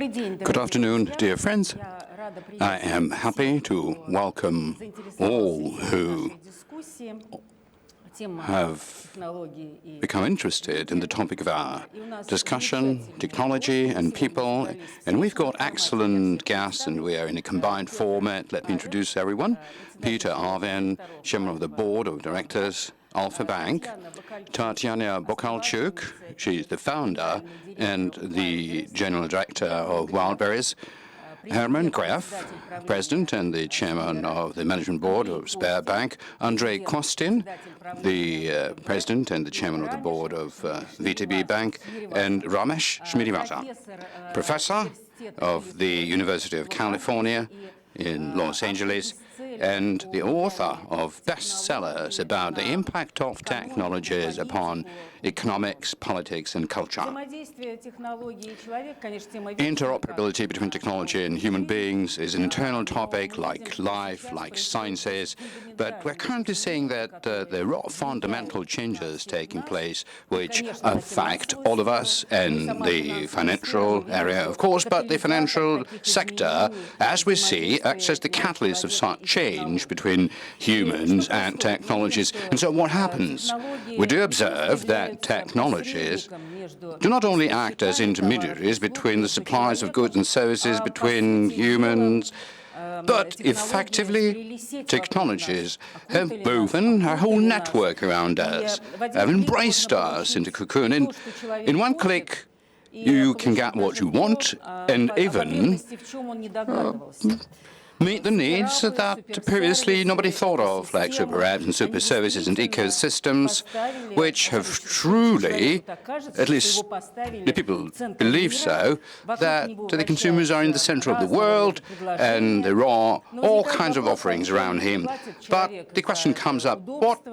Good afternoon, dear friends. I am happy to welcome all who have become interested in the topic of our discussion, technology and people. And we've got excellent guests, and we are in a combined format. Let me introduce everyone. Petr, Aven, Chairman of the Board of Directors, Alfa-Bank. Tatyana Bakalchuk, she's the founder and the General Director of Wildberries. Herman, Gref, President and the Chairman of the Management Board of Sberbank. Andrey, Kostin, the President and the Chairman of the Board of VTB Bank. And Ramesh, Srinivasan, Professor of the University of California in Los Angeles, and the author of bestsellers about the impact of technologies upon economics, politics, and culture. Interoperability between technology and human beings is an internal topic like life, like sciences, but we're currently seeing that there are fundamental changes taking place which affect all of us in the financial area, of course, but the financial sector, as we see, acts as the catalyst of such change between humans and technologies. And so what happens? We do observe that technologies do not only act as intermediaries between the suppliers of goods and services between humans, but effectively technologies have woven a whole network around us, have embraced us into cocoon. And in one click, you can get what you want and even meet the needs that previously nobody thought of, like super apps and super services and ecosystems, which have truly, at least the people believe so, that the consumers are in the center of the world and there are all kinds of offerings around him. But the question comes up, what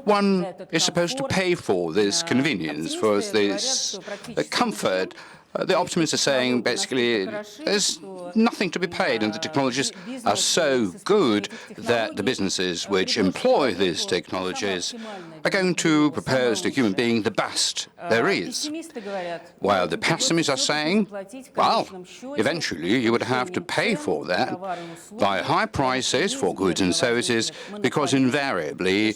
one is supposed to pay for this convenience, for this comfort? The optimists are saying basically there's nothing to be paid, and the technologies are so good that the businesses which employ these technologies are going to propose to human being the best there is. While the pessimists are saying, well, eventually you would have to pay for that by high prices for goods and services, because invariably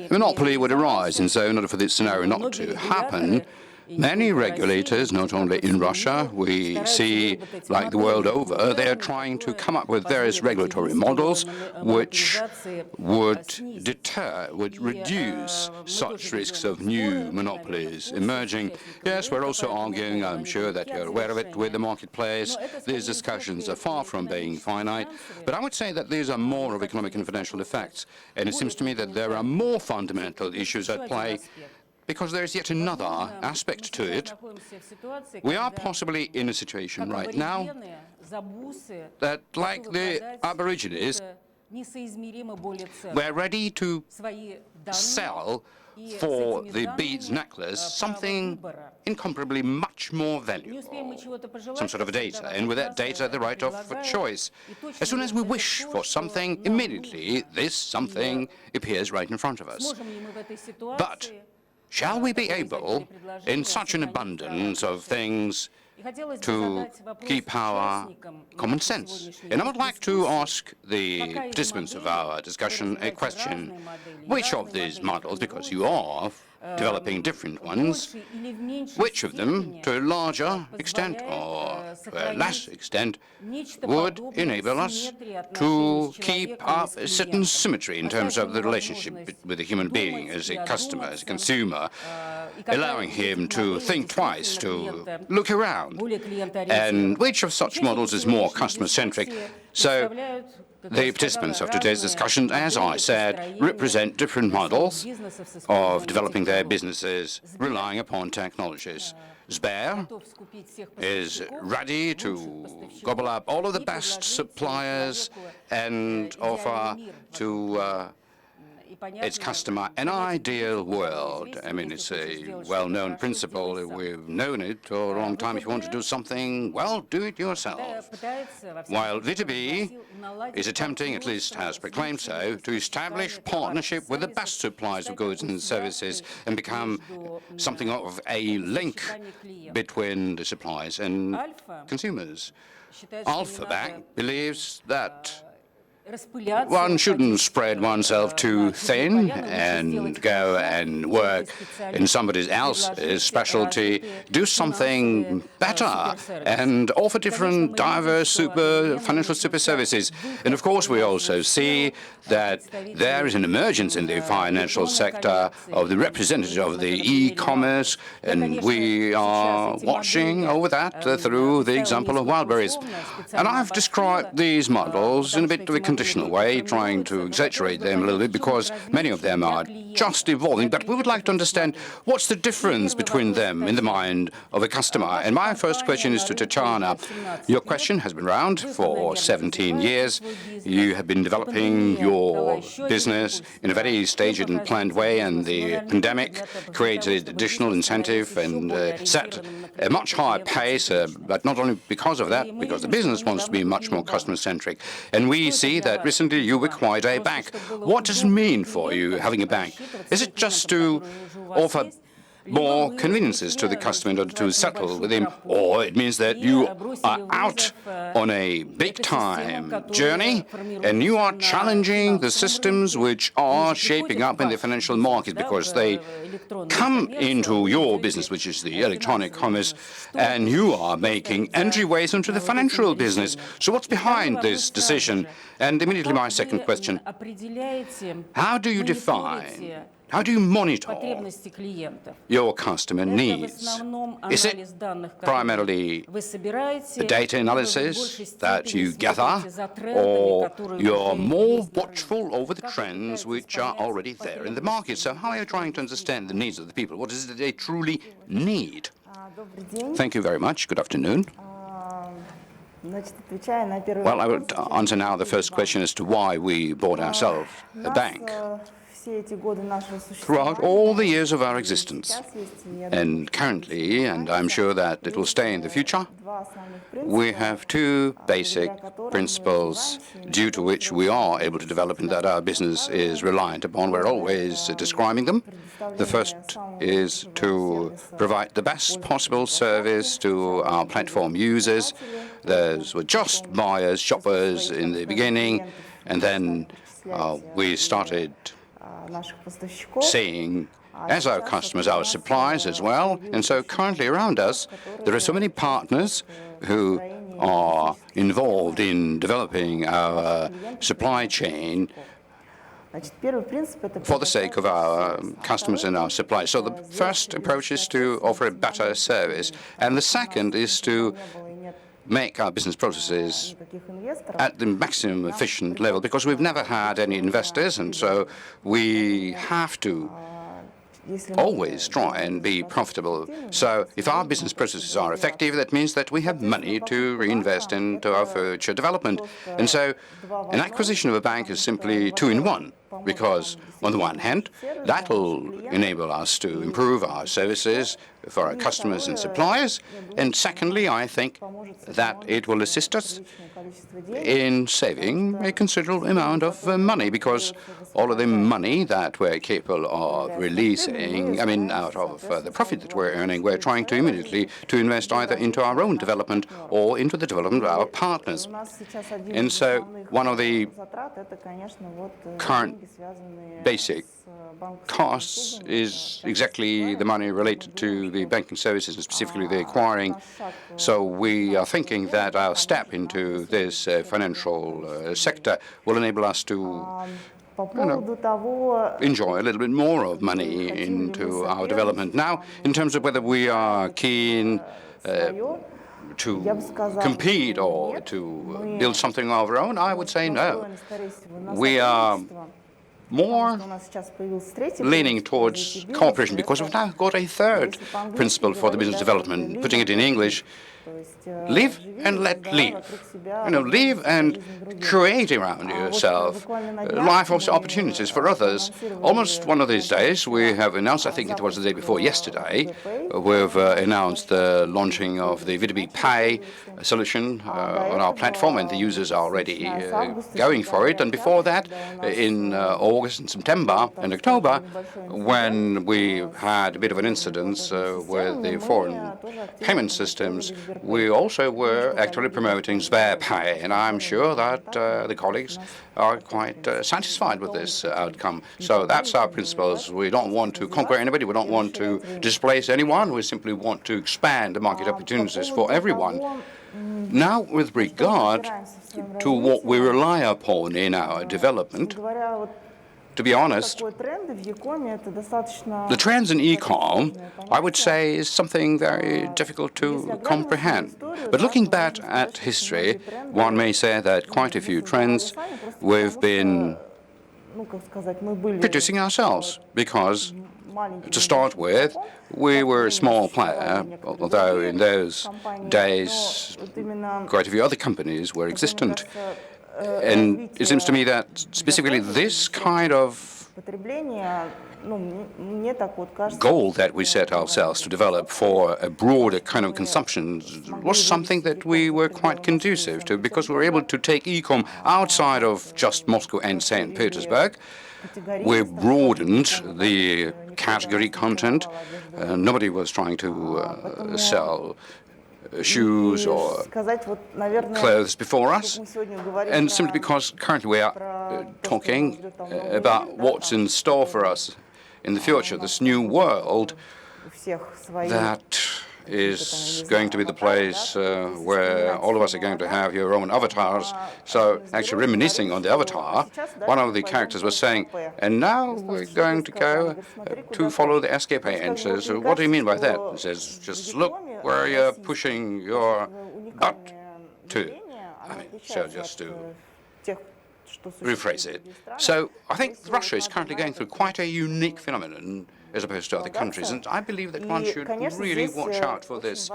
monopoly would arise. And so in order for this scenario not to happen, many regulators, not only in Russia, we see, like the world over, they are trying to come up with various regulatory models which would deter, would reduce such risks of new monopolies emerging. Yes, we're also arguing, I'm sure that you're aware of it, with the marketplace. These discussions are far from being finite, but I would say that these are more of economic and financial effects, and it seems to me that there are more fundamental issues at play, because there is yet another aspect to it. We are possibly in a situation right now that, like the Aborigines, we're ready to sell for the beads necklace something incomparably much more valuable, some sort of data, and with that data the right of choice. As soon as we wish for something, immediately this something appears right in front of us. But shall we be able, in such an abundance of things, to keep our common sense? And I would like to ask the participants of our discussion a question. Which of these models, because you are developing different ones, which of them, to a larger extent or to a less extent, would enable us to keep up a certain symmetry in terms of the relationship with a human being as a customer, as a consumer, allowing him to think twice, to look around? And which of such models is more customer-centric? So the participants of today's discussion, as I said, represent different models of developing their businesses relying upon technologies. Sber is ready to gobble up all of the best suppliers and offer to its customer an ideal world. I mean, it's a well-known principle. We've known it for a long time. If you want to do something, well, do it yourself. While VTB is attempting, at least has proclaimed so, to establish partnership with the best suppliers of goods and services and become something of a link between the suppliers and consumers. Alfa-Bank believes that one shouldn't spread oneself too thin and go and work in somebody else's specialty. Do something better and offer different, diverse financial super services. And of course, we also see that there is an emergence in the financial sector of the representative of the e-commerce, and we are watching over that through the example of Wildberries. And I've described these models in a bit of a conditional way, trying to exaggerate them a little bit, because many of them are just evolving. But we would like to understand what's the difference between them in the mind of a customer. And my first question is to Tatyana. Your question has been around for 17 years. You have been developing your business in a very staged and planned way, and the pandemic created additional incentive and set a much higher pace, but not only because of that, because the business wants to be much more customer-centric. And we see that recently you acquired a bank. What does it mean for you having a bank? Is it just to offer more conveniences to the customer in order to settle with him, or it means that you are out on a big-time journey and you are challenging the systems which are shaping up in the financial market because they come into your business, which is the electronic commerce, and you are making entryways into the financial business. So what's behind this decision? And immediately my second question, how do you define, how do you monitor your customer needs? Is it primarily the data analysis that you gather, or you're more watchful over the trends which are already there in the market? So how are you trying to understand the needs of the people? What is it that they truly need? Thank you very much. Good afternoon. Well, I would answer now the first question as to why we bought ourselves a bank. Throughout all the years of our existence, and currently, and I'm sure that it will stay in the future, we have two basic principles due to which we are able to develop and that our business is reliant upon. We're always describing them. The first is to provide the best possible service to our platform users. Those were just buyers, shoppers in the beginning, and then we started seeing as our customers, our suppliers as well. And so currently around us, there are so many partners who are involved in developing our supply chain for the sake of our customers and our suppliers. So the first approach is to offer a better service, and the second is to make our business processes at the maximum efficient level, because we've never had any investors, and so we have to always try and be profitable. So if our business processes are effective, that means that we have money to reinvest into our future development. And so an acquisition of a bank is simply two in one, because on the one hand, that will enable us to improve our services for our customers and suppliers, and secondly, I think that it will assist us in saving a considerable amount of money, because all of the money that we're capable of releasing, I mean, out of the profit that we're earning, we're trying to immediately to invest either into our own development or into the development of our partners. And so one of the current basic costs is exactly the money related to the banking services, and specifically the acquiring. So we are thinking that our step into this financial sector will enable us to enjoy a little bit more of money into our development. Now, in terms of whether we are keen to compete or to build something of our own, I would say no. We are more leaning towards cooperation, because we've now got a third principle for the business development. Putting it in English, Live and let live. Live and create around yourself life of opportunities for others. Almost one of these days, we have announced, I think it was the day before yesterday, we've announced the launching of the V2B Pay solution on our platform, and the users are already going for it. And before that, in August and September and October, when we had a bit of an incident with the foreign payment systems, we also were actually promoting Sberbank, and I'm sure that the colleagues are quite satisfied with this outcome. So that's our principles. We don't want to conquer anybody, we don't want to displace anyone, we simply want to expand the market opportunities for everyone. Now, with regard to what we rely upon in our development, to be honest, the trends in e-com, I would say, is something very difficult to comprehend. But looking back at history, one may say that quite a few trends we've been producing ourselves, because to start with, we were a small player, although in those days quite a few other companies were existent. And it seems to me that specifically this kind of goal that we set ourselves to develop for a broader kind of consumption was something that we were quite conducive to, because we were able to take e-com outside of just Moscow and St. Petersburg. We broadened the category content. Nobody was trying to sell shoes or clothes before us, and simply because currently we are talking about what's in store for us in the future, this new world that is going to be the place where all of us are going to have your own avatars. So actually reminiscing on the avatar, one of the characters was saying, and now we're going to go to follow the escape and says, what do you mean by that? He says, just look where you're pushing your butt to. So just to rephrase it. So I think Russia is currently going through quite a unique phenomenon as opposed to other countries, and I believe that one should really watch out for this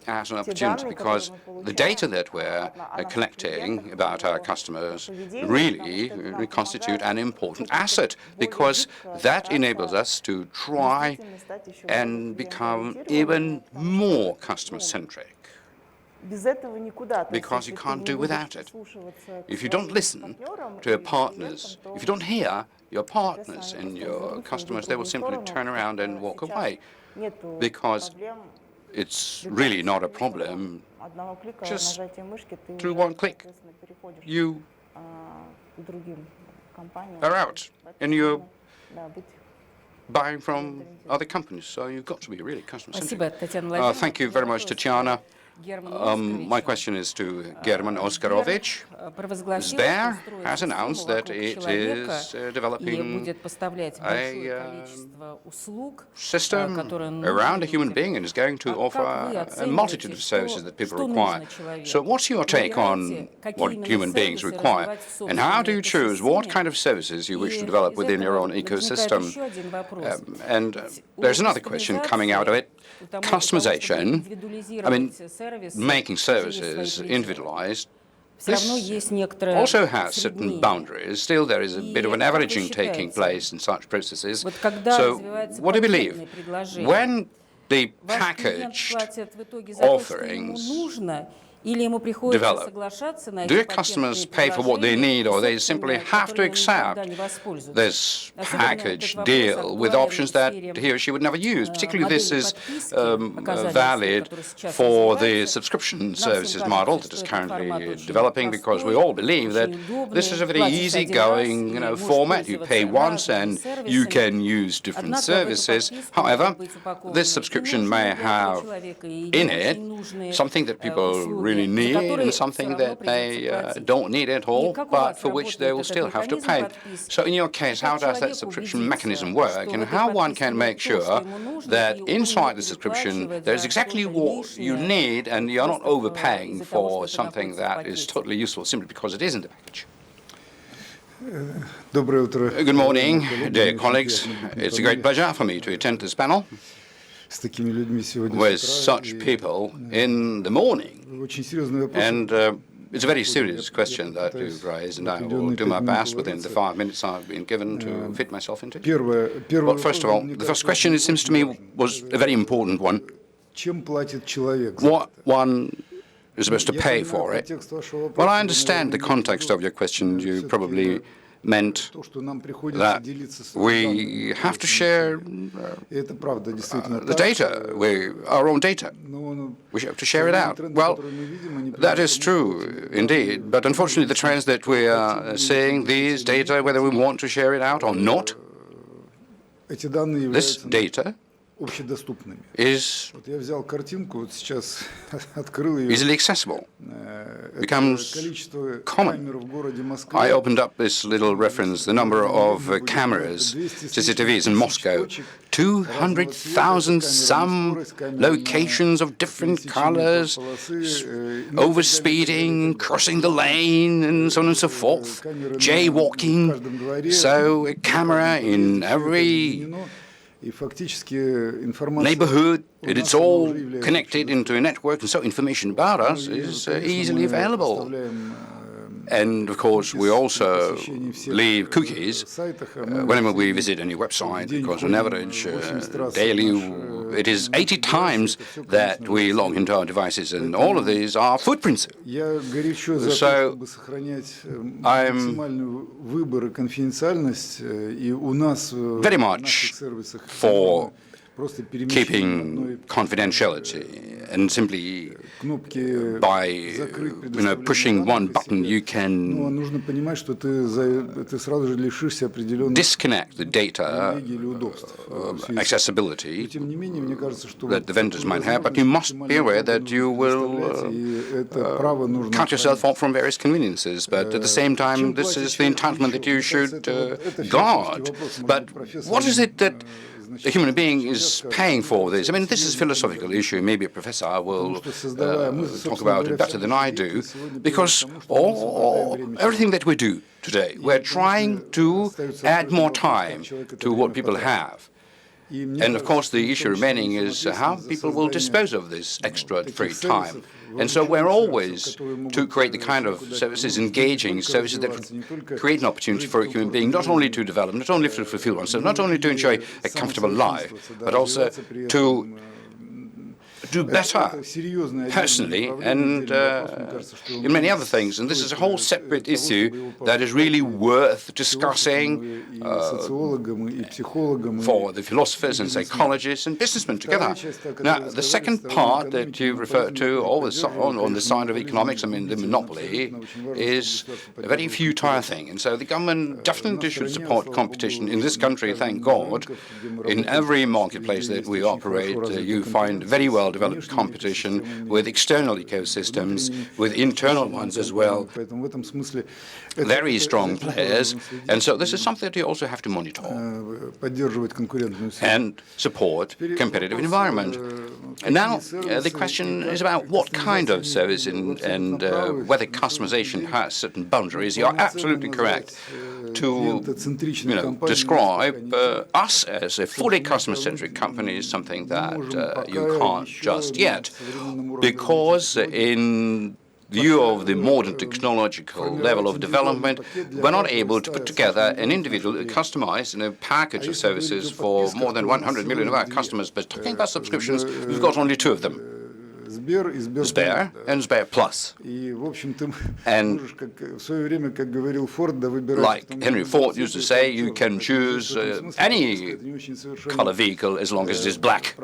as an opportunity, because the data that we're collecting about our customers really constitute an important asset, because that enables us to try and become even more customer-centric. Because you can't do without it. If you don't listen to your partners, if you don't hear your partners and your customers, they will simply turn around and walk away, because it's really not a problem. Just through one click, you are out and you're buying from other companies, so you've got to be really customer-centric. Thank you very much, Tatyana. My question is to Herman Oskarovich. Sber has announced that it is developing a system around a human being and is going to offer a multitude of services that people require. So what's your take on what human beings require, and how do you choose what kind of services you wish to develop within your own ecosystem? And there's another question coming out of it. Customization, I mean, making services individualized, this also has certain boundaries. Still, there is a bit of an averaging taking place in such processes. So, what do you believe? When the packaged offerings develop, do your customers pay for what they need, or they simply have to accept this package deal with options that he or she would never use? Particularly this is valid for the subscription services model that is currently developing, because we all believe that this is a very easygoing format. You pay once and you can use different services. However, this subscription may have in it something that people really need and something that they don't need at all, but for which they will still have to pay. So in your case, how does that subscription mechanism work, and how one can make sure that inside the subscription there's exactly what you need and you're not overpaying for something that is totally useful simply because it is in the package? Good morning, dear colleagues. It's a great pleasure for me to attend this panel. with such people in the morning. And it's a very serious question that you've raised, and I will do my best within the 5 minutes I've been given to fit myself into it. Well, first of all, the first question, it seems to me, was a very important one. What one is supposed to pay for it? Well, I understand the context of your question. You probably meant that we have to share the data, our own data. We have to share it out. Well, that is true, indeed. But unfortunately, the trends that we are seeing, these data, whether we want to share it out or not, this data is easily accessible, becomes common. I opened up this little reference, the number of cameras, CCTVs in Moscow, 200,000 some locations of different colors, overspeeding, crossing the lane, and so on and so forth, jaywalking. So a camera in every neighborhood, it's all connected into a network, and so information about us is easily available. And of course, we also leave cookies whenever we visit any website, because on average, daily, it is 80 times that we log into our devices, and all of these are footprints. So I'm very much for keeping confidentiality, and simply by pushing one button you can disconnect the data accessibility that the vendors might have, but you must be aware that you will cut yourself off from various conveniences. But at the same time, this is the entitlement that you should guard. But what is it that the human being is paying for this? I mean, this is a philosophical issue. Maybe a professor will talk about it better than I do, because everything that we do today, we're trying to add more time to what people have. And of course, the issue remaining is how people will dispose of this extra free time. And so we're always to create the kind of services, engaging services that would create an opportunity for a human being not only to develop, not only to fulfill oneself, not only to enjoy a comfortable life, but also to do better personally and in many other things. And this is a whole separate issue that is really worth discussing for the philosophers and psychologists and businessmen together. Now, the second part that you refer to, always on the side of economics, I mean, the monopoly is a very futile thing. And so the government definitely should support competition. In this country, thank God, in every marketplace that we operate, you find very well developed competition with external ecosystems, with internal ones as well, very strong players. And so this is something that you also have to monitor and support competitive environment. And now the question is about what kind of service and whether customization has certain boundaries. You are absolutely correct to describe us as a fully customer-centric company is something that you can't just yet, because in view of the modern technological level of development, we're not able to put together an individual customized package of services for more than 100 million of our customers. But talking about subscriptions, we've got only two of them. Sber and Sber Plus. And like Henry Ford used to say, you can choose any color vehicle as long as it is black.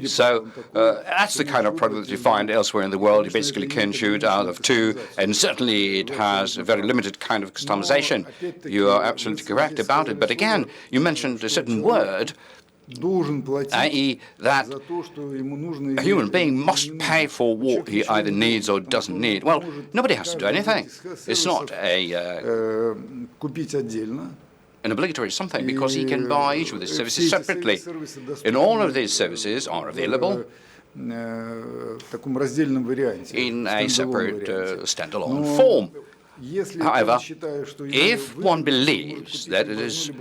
So that's the kind of product that you find elsewhere in the world. You basically can choose out of two, and certainly it has a very limited kind of customization. You are absolutely correct about it. But again, you mentioned a certain word, i.e. that a human being must pay for what he either needs or doesn't need. Well, nobody has to do anything. It's not an obligatory something, because he can buy each of these services separately. And all of these services are available in a separate standalone form. However, if one believes that it is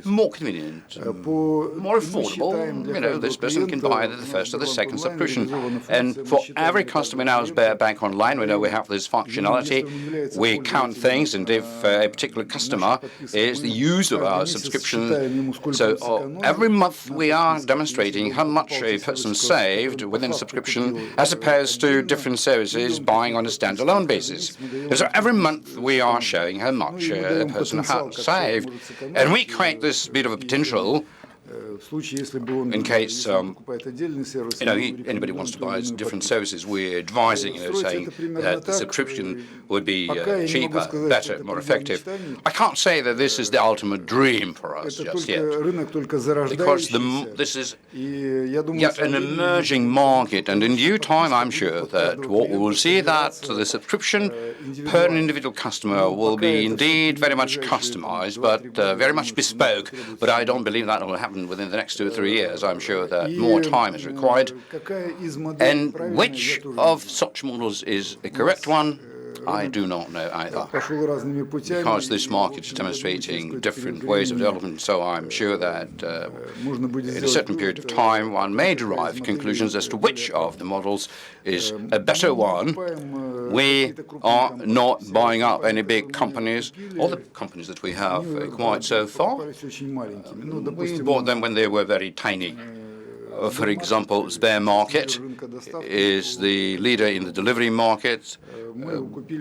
more convenient, more affordable, this person can buy the first or the second subscription. And for every customer in our Sberbank Online, we know we have this functionality. We count things, and if a particular customer is the user of our subscription, so every month we are demonstrating how much a person saved within a subscription as opposed to different services buying on a standalone basis. And so every month we are showing how much a person has saved. And we create this bit of a potential in case anybody wants to buy different services. We're advising, saying that the subscription would be cheaper, better, more effective. I can't say that this is the ultimate dream for us just yet, because this is yet an emerging market, and in due time I'm sure that what we will see that the subscription per individual customer will be indeed very much customized, but very much bespoke. But I don't believe that will happen within the next 2 or 3 years. I'm sure that more time is required. And which of such models is the correct one? I do not know either, because this market is demonstrating different ways of development. So I'm sure that in a certain period of time, one may derive conclusions as to which of the models is a better one. We are not buying up any big companies. All the companies that we have acquired so far, we bought them when they were very tiny. For example, Sbermarket is the leader in the delivery market,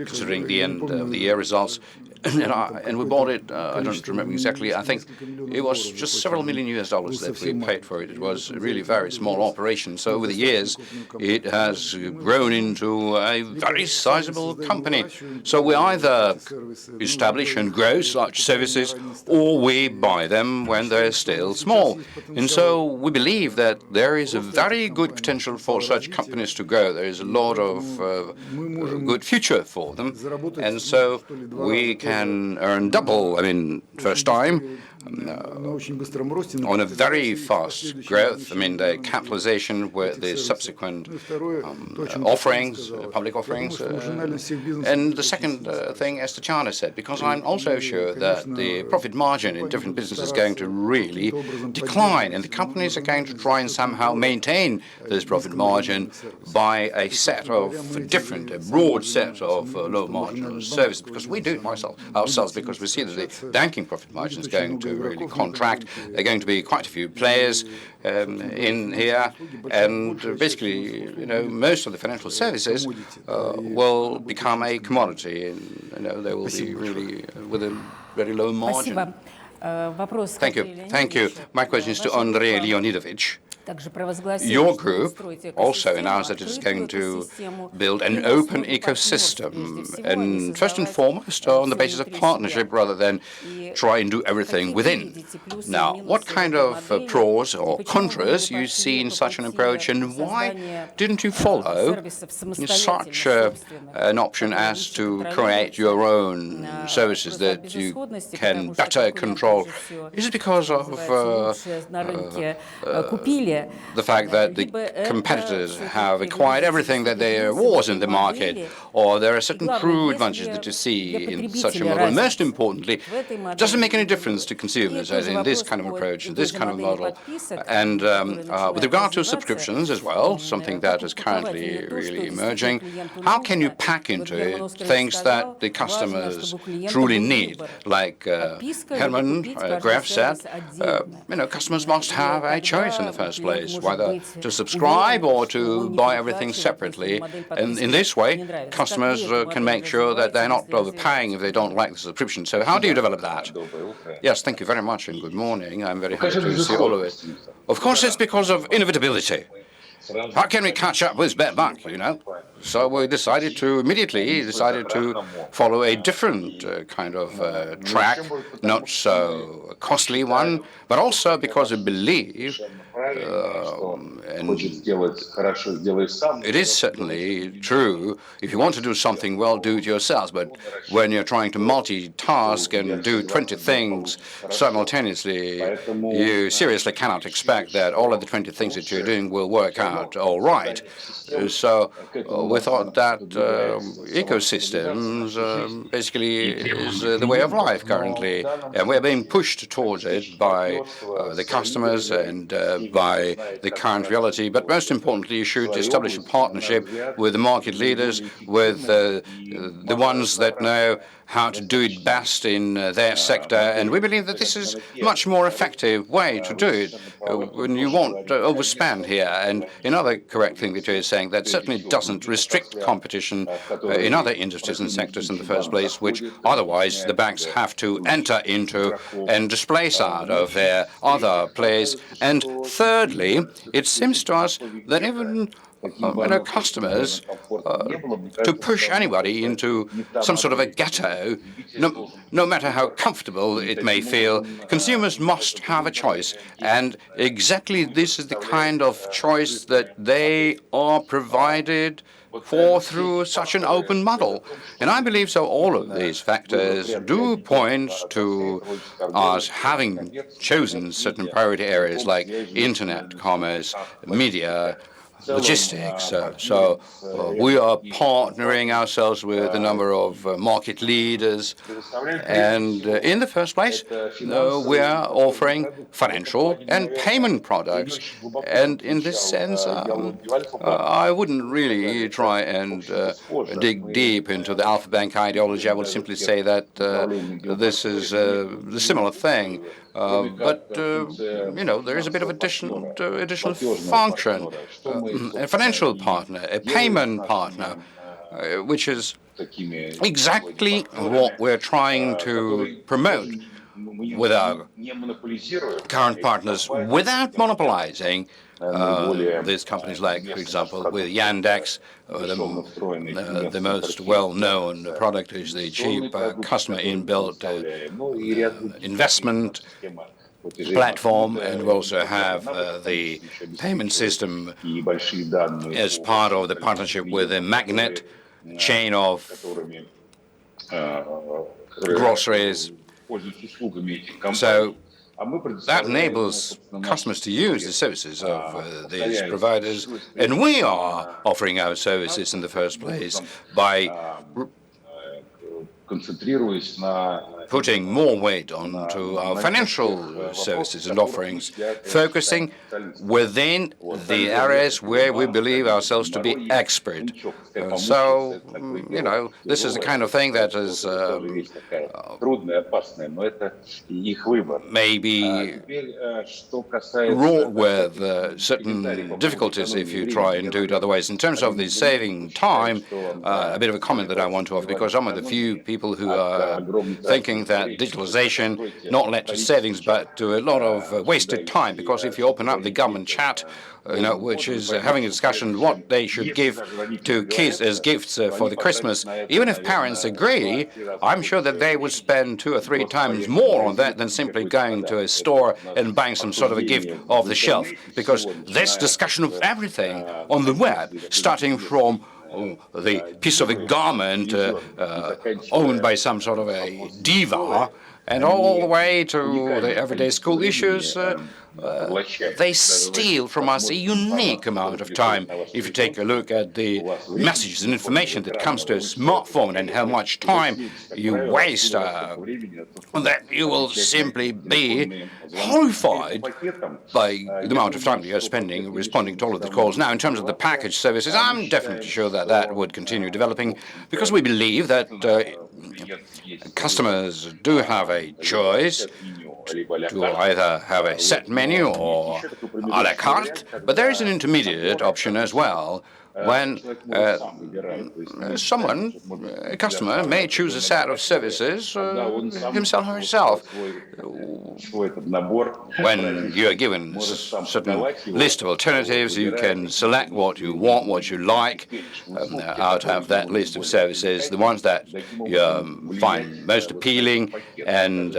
considering the end of the year results. And we bought it, I don't remember exactly, I think it was just several million US dollars that we paid for it. It was a really very small operation. So over the years, it has grown into a very sizable company. So we either establish and grow such services, or we buy them when they're still small. And so we believe that there is a very good potential for such companies to grow. There is a lot of good future for them. And so we can earn double, first time, on a very fast growth. The capitalization with the subsequent offerings, public offerings. And the second thing, as Tatyana said, because I'm also sure that the profit margin in different businesses is going to really decline, and the companies are going to try and somehow maintain this profit margin by a broad set of low margin services, because we do it ourselves, because we see that the banking profit margin is going to really contract. There are going to be quite a few players in here, and basically, most of the financial services will become a commodity, and they will be really with a very low margin. Thank you. My question is to Andrey Leonidovich. Your group also announced that it is going to build an open ecosystem, and first and foremost on the basis of partnership rather than try and do everything within. Now, what kind of pros or contras you see in such an approach, and why didn't you follow such an option as to create your own services that you can better control? Is it because of the fact that the competitors have acquired everything that there was in the market, or there are certain true advantages that you see in such a model? And most importantly, does it make any difference to consumers as in this kind of approach, this kind of model? And with regard to subscriptions as well, something that is currently really emerging, how can you pack into it things that the customers truly need? Like Herman, Gref said, customers must have a choice in the first place, whether to subscribe or to buy everything separately. And in this way, customers can make sure that they're not overpaying if they don't like the subscription. So how do you develop that? Yes, thank you very much, and good morning. I'm very happy to see all of it. Of course, it's because of inevitability. How can we catch up with Sberbank, So we immediately decided to follow a different kind of track, not so costly one, but also because we believe, and it is certainly true, if you want to do something well, do it yourselves, but when you're trying to multitask and do 20 things simultaneously, you seriously cannot expect that all of the 20 things that you're doing will work out all right. So we thought that ecosystems basically is the way of life currently, and we're being pushed towards it by the customers and by the current reality. But most importantly, you should establish a partnership with the market leaders, with the ones that know how to do it best in their sector, and we believe that this is a much more effective way to do it when you won't overspend here. And another correct thing that you're saying, that certainly doesn't restrict competition in other industries and sectors in the first place, which otherwise the banks have to enter into and displace out of their other players. And thirdly, it seems to us that even customers to push anybody into some sort of a ghetto, no matter how comfortable it may feel, consumers must have a choice. And exactly this is the kind of choice that they are provided for through such an open model. And I believe so all of these factors do point to us having chosen certain priority areas like internet, commerce, media, logistics. So we are partnering ourselves with a number of market leaders, and in the first place, we are offering financial and payment products. And in this sense, I wouldn't really try and dig deep into the Alfa-Bank ideology. I would simply say that this is a similar thing. But there is a bit of additional function. A financial partner, a payment partner, which is exactly what we're trying to promote with our current partners without monopolizing these companies, like, for example, with Yandex, the most well-known product is the cheap customer inbuilt investment platform, and we also have the payment system as part of the partnership with a magnet chain of groceries. So that enables customers to use the services of these providers, and we are offering our services in the first place by putting more weight onto our financial services and offerings, focusing within the areas where we believe ourselves to be expert. So, this is the kind of thing that is maybe wrought with certain difficulties if you try and do it otherwise. In terms of the saving time, a bit of a comment that I want to offer, because I'm one of the few people who are thinking that digitalization not led to savings but to a lot of wasted time, because if you open up the government chat, which is having a discussion what they should give to kids as gifts for the Christmas, even if parents agree, I'm sure that they would spend 2 or 3 times more on that than simply going to a store and buying some sort of a gift off the shelf, because this discussion of everything on the web, starting from the piece of a garment owned by some sort of a diva, and all the way to the everyday school issues, they steal from us a unique amount of time. If you take a look at the messages and information that comes to a smartphone and how much time you waste on that, you will simply be horrified by the amount of time that you're spending responding to all of the calls. Now, in terms of the package services, I'm definitely sure that that would continue developing, because we believe that customers do have a choice to either have a set menu or a la carte, but there is an intermediate option as well, when a customer may choose a set of services himself or herself. When you are given a certain list of alternatives, you can select what you want, what you like, out of that list of services, the ones that you find most appealing, and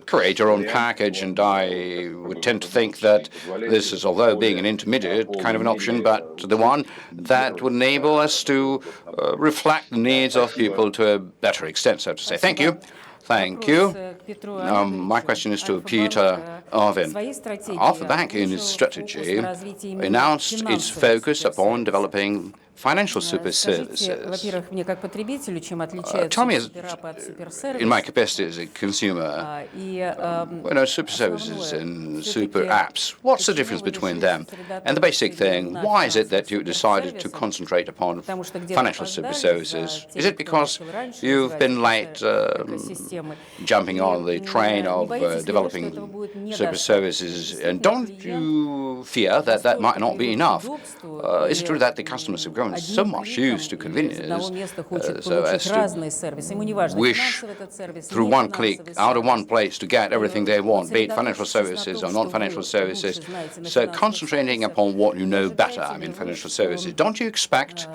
create your own package. And I would tend to think that this is, although being an intermediate kind of an option, but the one that would enable us to reflect the needs of people to a better extent, so to say. Thank you. Thank you. My question is to Petr Aven. Alfa-Bank, in its strategy, announced its focus upon developing financial super services. Tell me, in my capacity as a consumer, super services and super apps, what's the difference between them? And the basic thing, why is it that you decided to concentrate upon financial super services? Is it because you've been late jumping on the train of developing super services? And don't you fear that that might not be enough? Is it true that the customers have grown so much used to convenience so as to wish through one click, out of one place, to get everything they want, be it financial services or non-financial services? So concentrating upon what you know better, financial services, don't you expect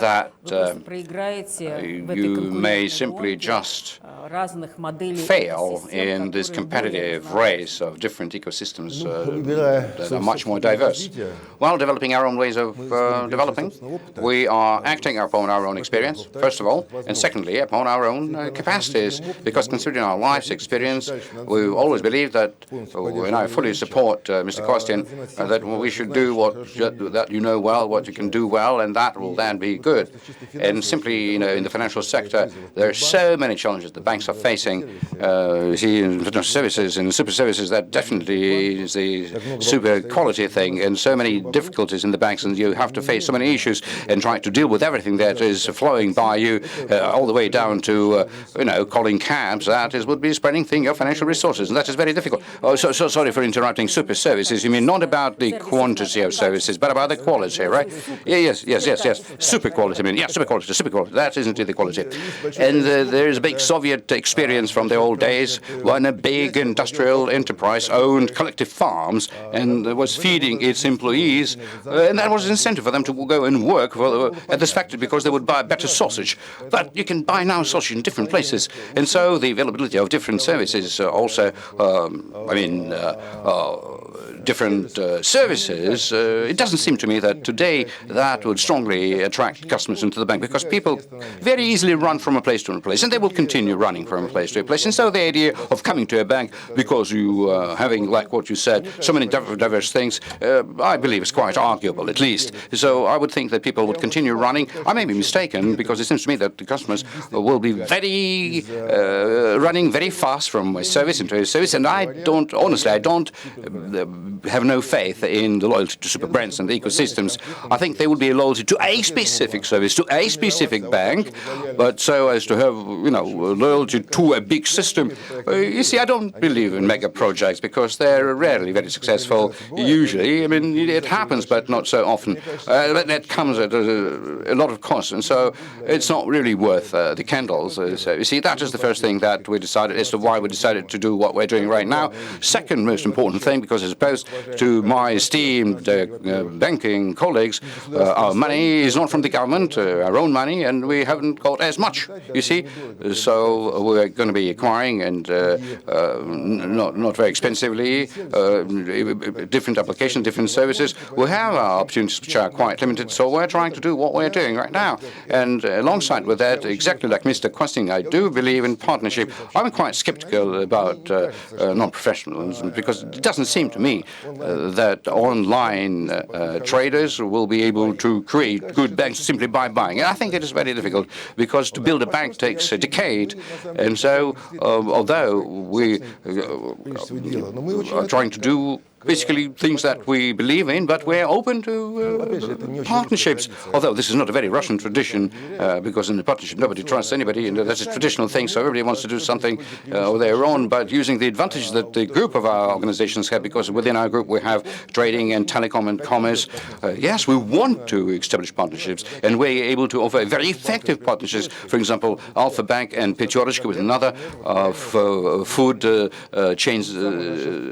that you may simply just fail in this competitive race of different ecosystems that are much more diverse? While developing our own ways of developing, we are acting upon our own experience, first of all, and secondly, upon our own capacities, because considering our life's experience, we always believe that, and I fully support Mr. Kostin, that we should do that you know well, what you can do well, and that will then be good. And simply, in the financial sector, there are so many challenges the banks are facing. You see, in financial services and super services, that definitely is the super quality thing, and so many difficulties in the banks, and you have to face so many issues and try to deal with everything that is flowing by you, all the way down to, calling cabs. That would be spreading thin your financial resources, and that is very difficult. Oh, so sorry for interrupting. Super services, you mean not about the quantity of services, but about the quality, right? Yes. Super quality, super quality. That isn't the quality. And there is a big Soviet experience from the old days when a big industrial enterprise owned collective farms and was feeding its employees, and that was an incentive for them to go and work at this factory because they would buy better sausage. But you can buy now sausage in different places, and so the availability of different services also, different services, it doesn't seem to me that today that would strongly attract customers into the bank, because people very easily run from a place to a place, and they will continue running from a place to a place. And so the idea of coming to a bank because you having, like what you said, so many diverse things, I believe is quite arguable, at least. So I would think that people would continue running. I may be mistaken, because it seems to me that the customers will be running very fast from a service into a service, and I don't have no faith in the loyalty to super brands and the ecosystems. I think they would be loyalty to a specific service, to a specific bank, but so as to have, loyalty to a big system. You see, I don't believe in mega projects because they're rarely very successful. Usually, it happens, but not so often. But that comes at a lot of cost, and so it's not really worth the candles. So you see, that is the first thing that we decided as to why we decided to do what we're doing right now. Second most important thing, because as opposed to my esteemed banking colleagues, our money is not from the government, our own money, and we haven't got as much, you see. So we're going to be acquiring, and not very expensively, different applications, different services. We have our opportunities which are quite limited, so we're trying to do what we're doing right now. And alongside with that, exactly like Mr. Kostin, I do believe in partnership. I'm quite skeptical about non-professionalism, because it doesn't seem to me that online traders will be able to create good banks simply by buying. And I think it is very difficult, because to build a bank takes a decade. And so, although we are trying to do basically things that we believe in, but we're open to partnerships. Although this is not a very Russian tradition, because in the partnership nobody trusts anybody, and that's a traditional thing, so everybody wants to do something of their own, but using the advantages that the group of our organizations have, because within our group we have trading and telecom and commerce. Yes, we want to establish partnerships, and we're able to offer very effective partnerships. For example, Alfa-Bank and Petr with another food chains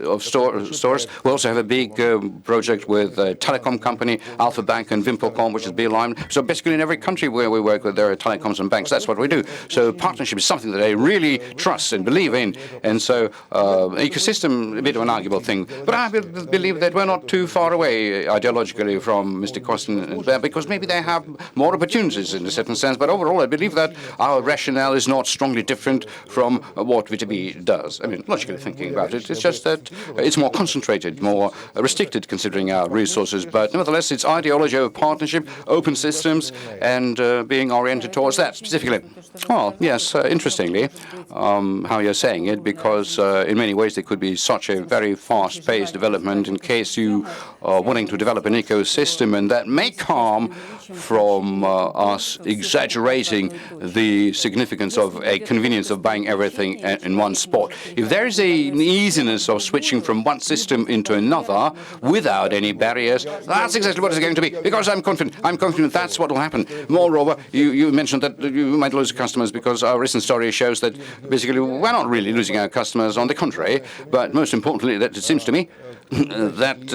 of stores. We also have a big project with a telecom company, Alfa-Bank and Wimpelcom, which is Beeline. So basically in every country where we work with, there are telecoms and banks. That's what we do. So partnership is something that I really trust and believe in. And so ecosystem, a bit of an arguable thing. But I believe that we're not too far away ideologically from Mr. Kostin, because maybe they have more opportunities in a certain sense. But overall, I believe that our rationale is not strongly different from what VTB does. Logically thinking about it, it's just that it's more concentrated limited, more restricted considering our resources. But nevertheless, it's ideology of partnership, open systems, and being oriented towards that specifically. Well, yes, interestingly, how you're saying it, because in many ways there could be such a very fast-paced development in case you are wanting to develop an ecosystem, and that may come from us exaggerating the significance of a convenience of buying everything in one spot. If there is an easiness of switching from one system into another without any barriers, that's exactly what it's going to be, because I'm confident that's what will happen. Moreover, you mentioned that you might lose customers because our recent story shows that basically we're not really losing our customers, on the contrary, but most importantly, that it seems to me that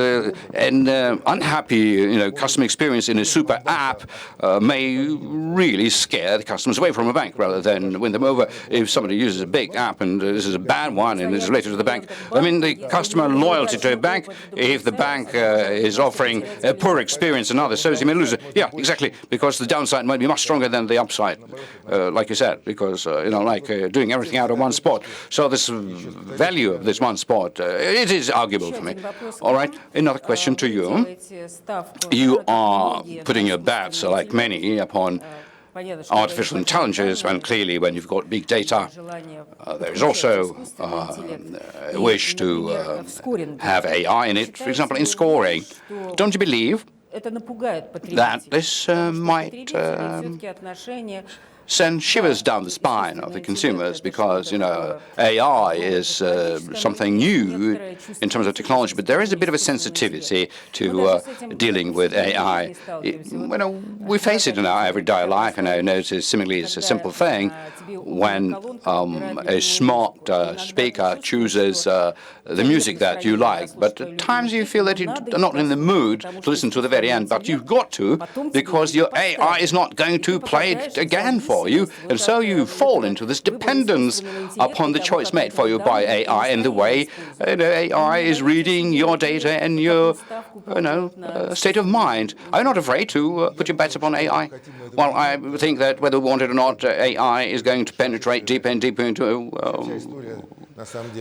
an unhappy customer experience in a super app may really scare the customers away from a bank rather than win them over. If somebody uses a big app and this is a bad one and it's related to the bank, I mean, the customer loyalty to a bank, if the bank is offering a poor experience and others, so you may lose it. Yeah, exactly, because the downside might be much stronger than the upside, like you said, because, doing everything out of one spot. So this value of this one spot, it is arguable for me. All right, another question to you. You are putting your bets, like many, upon artificial intelligence, when clearly when you've got big data, there is also a wish to have AI in it, for example, in scoring. Don't you believe that this might send shivers down the spine of the consumers, because AI is something new in terms of technology, but there is a bit of a sensitivity to dealing with AI. We face it in our everyday life, and I notice seemingly it's a simple thing when a smart speaker chooses the music that you like, but at times you feel that you're not in the mood to listen to the very end, but you've got to, because your AI is not going to play it again for you, and so you fall into this dependence upon the choice made for you by AI and the way AI is reading your data and your state of mind. Are you not afraid to put your bets upon AI? Well, I think that whether we want it or not, AI is going to penetrate deeper and deeper into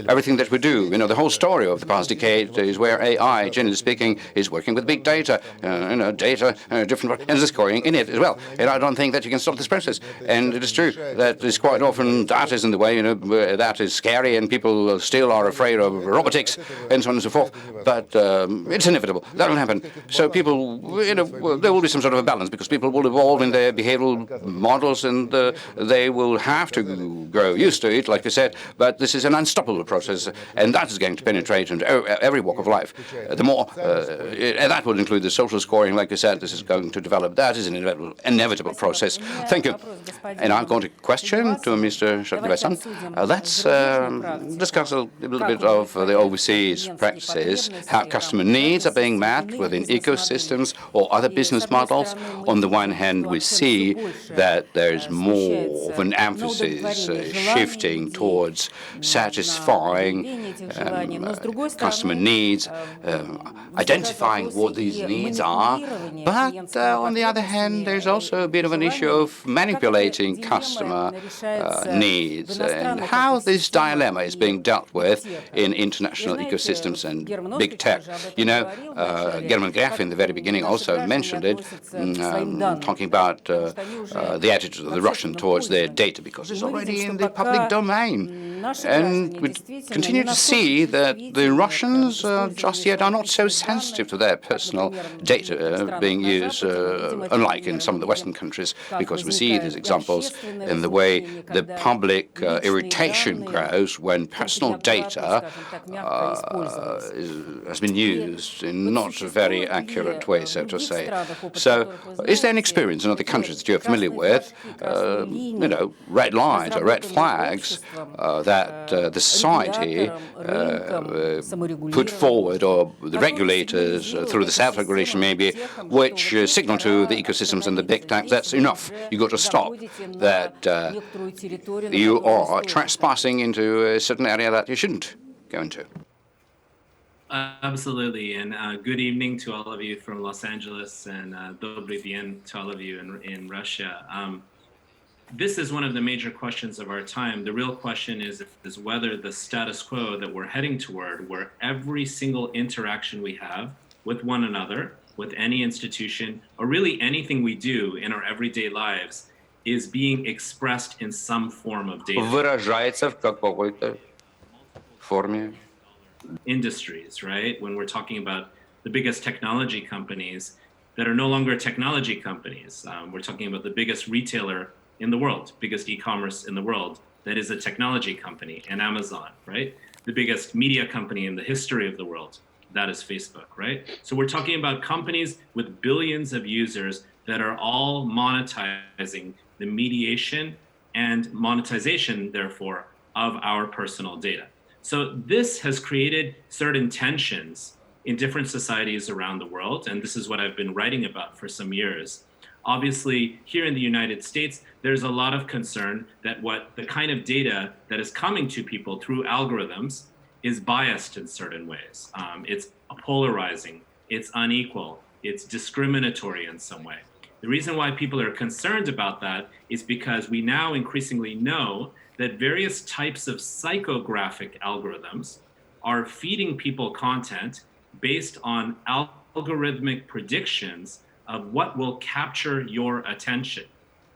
everything that we do. The whole story of the past decade is where AI, generally speaking, is working with big data, data, different, and there's scoring in it as well. And I don't think that you can stop this process. And it is true that it's quite often that is in the way, that is scary, and people still are afraid of robotics and so on and so forth. But it's inevitable. That will happen. So people, there will be some sort of a balance, because people will evolve in their behavioral models, and they will have to grow used to it, like I said. But this is an unstoppable process, and that is going to penetrate into every walk of life. The more, and that would include the social scoring, like I said, this is going to develop. That is an inevitable process. Thank you. And I've got a question to Mr. Srinivasan. Let's discuss a little bit of the overseas practices, how customer needs are being met within ecosystems or other business models. On the one hand, we see that there's more of an emphasis shifting towards satisfying customer needs, identifying what these needs are. But on the other hand, there's also a bit of an issue of manipulating customer needs, and how this dilemma is being dealt with in international ecosystems and big tech. Herman Gref in the very beginning also mentioned it, talking about the attitude of the Russian towards their data, because it's already in the public domain. And we continue to see that the Russians just yet are not so sensitive to their personal data being used, unlike in some of the Western countries, because we see these examples in the way the public irritation grows when personal data has been used in not a very accurate way, so to say. So, is there an experience in other countries that you're familiar with, red lines or red flags that the society put forward, or the regulators through the self-regulation maybe, which signal to the ecosystems and the big tech, that's enough. You got to stop that you are trespassing into a certain area that you shouldn't go into. Absolutely, and good evening to all of you from Los Angeles, and dobry dien to all of you in Russia. this is one of the major questions of our time. The real question is whether the status quo that we're heading toward, where every single interaction we have with one another, with any institution, or really anything we do in our everyday lives, is being expressed in some form of data. Выражается в какой-то форме. Industries, right? When we're talking about the biggest technology companies that are no longer technology companies, we're talking about the biggest retailer in the world, biggest e-commerce in the world, that is a technology company, and Amazon, right? The biggest media company in the history of the world, that is Facebook, right? So we're talking about companies with billions of users that are all monetizing the mediation and monetization, therefore, of our personal data. So this has created certain tensions in different societies around the world, and this is what I've been writing about for some years. Obviously, here in the United States, there's a lot of concern that the kind of data that is coming to people through algorithms is biased in certain ways. It's polarizing, it's unequal, it's discriminatory in some way. The reason why people are concerned about that is because we now increasingly know that various types of psychographic algorithms are feeding people content based on algorithmic predictions of what will capture your attention.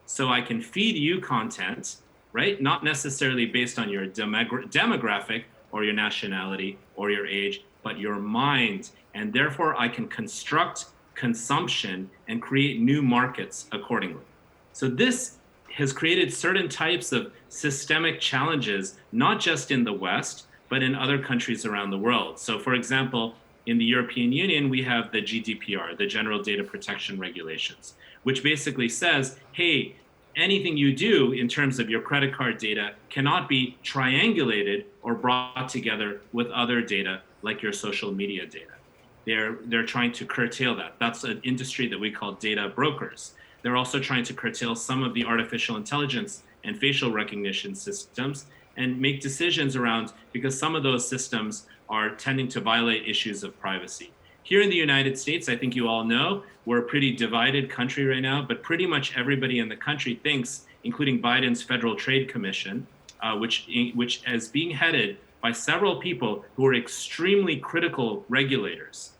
So I can feed you content, right? Not necessarily based on your demographic or your nationality or your age, but your mind. And therefore I can construct consumption and create new markets accordingly. So this has created certain types of systemic challenges, not just in the West, but in other countries around the world. So for example, in the European Union, we have the GDPR, the General Data Protection Regulations, which basically says, hey, anything you do in terms of your credit card data cannot be triangulated or brought together with other data like your social media data. They're trying to curtail that. That's an industry that we call data brokers. They're also trying to curtail some of the artificial intelligence and facial recognition systems and make decisions around, because some of those systems are tending to violate issues of privacy. Here in the United States, I think you all know, we're a pretty divided country right now, but pretty much everybody in the country thinks, including Biden's Federal Trade Commission, which is being headed by several people who are extremely critical regulators,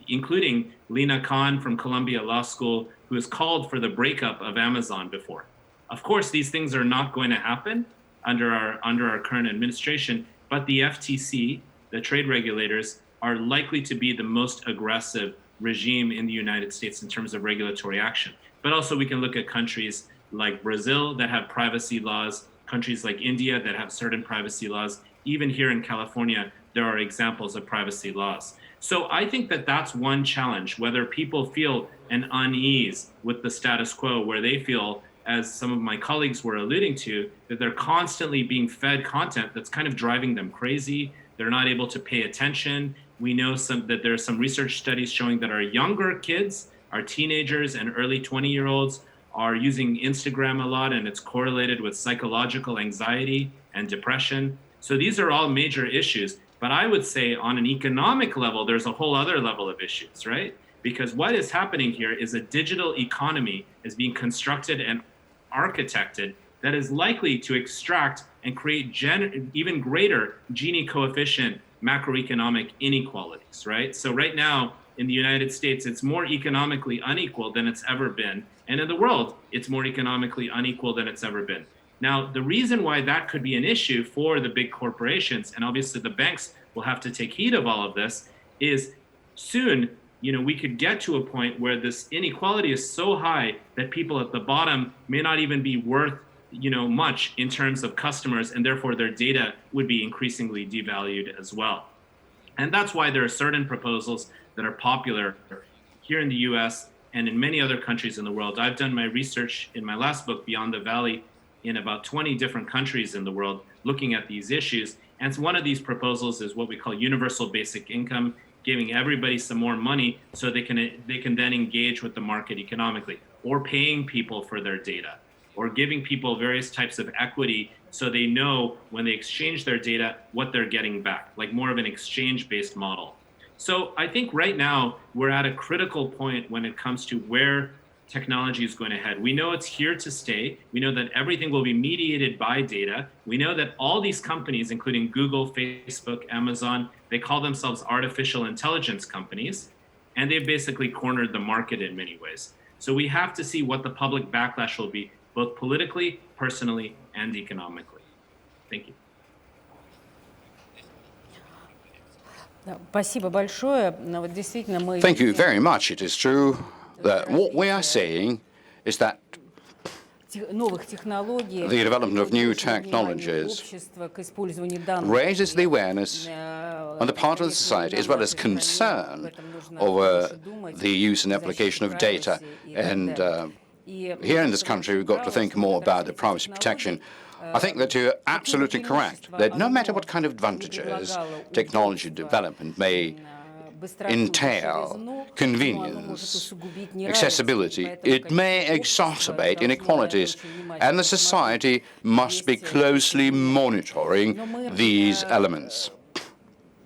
including Lina Khan from Columbia Law School, who has called for the breakup of Amazon before. Of course, these things are not going to happen under our current administration, but the FTC, the trade regulators, are likely to be the most aggressive regime in the United States in terms of regulatory action. But also we can look at countries like Brazil that have privacy laws, countries like India that have certain privacy laws. Even here in California, there are examples of privacy laws. So I think that that's one challenge, whether people feel an unease with the status quo, where they feel, as some of my colleagues were alluding to, that they're constantly being fed content that's kind of driving them crazy. They're not able to pay attention. We know that there are some research studies showing that our younger kids, our teenagers and early 20-year-olds are using Instagram a lot, and it's correlated with psychological anxiety and depression. So these are all major issues. But I would say on an economic level, there's a whole other level of issues, right? Because what is happening here is a digital economy is being constructed and architected that is likely to extract and create even greater Gini coefficient macroeconomic inequalities, right? So right now in the United States, it's more economically unequal than it's ever been. And in the world, it's more economically unequal than it's ever been. Now, the reason why that could be an issue for the big corporations, and obviously the banks will have to take heed of all of this, is soon, we could get to a point where this inequality is so high that people at the bottom may not even be worth, much in terms of customers, and therefore their data would be increasingly devalued as well. And that's why there are certain proposals that are popular here in the US and in many other countries in the world. I've done my research in my last book, Beyond the Valley, in about 20 different countries in the world looking at these issues. And one of these proposals is what we call universal basic income, giving everybody some more money so they can then engage with the market economically, or paying people for their data, or giving people various types of equity so they know when they exchange their data what they're getting back, like more of an exchange-based model. So I think right now we're at a critical point when it comes to where technology is going ahead. We know it's here to stay. We know that everything will be mediated by data. We know that all these companies, including Google, Facebook, Amazon, they call themselves artificial intelligence companies, and they've basically cornered the market in many ways. So we have to see what the public backlash will be, both politically, personally, and economically. Thank you. Thank you very much. It is true that what we are saying is that the development of new technologies raises the awareness on the part of the society, as well as concern over the use and application of data. And here in this country, we've got to think more about the privacy protection. I think that you're absolutely correct, that no matter what kind of advantages technology development may entail, convenience, accessibility, it may exacerbate inequalities, and the society must be closely monitoring these elements.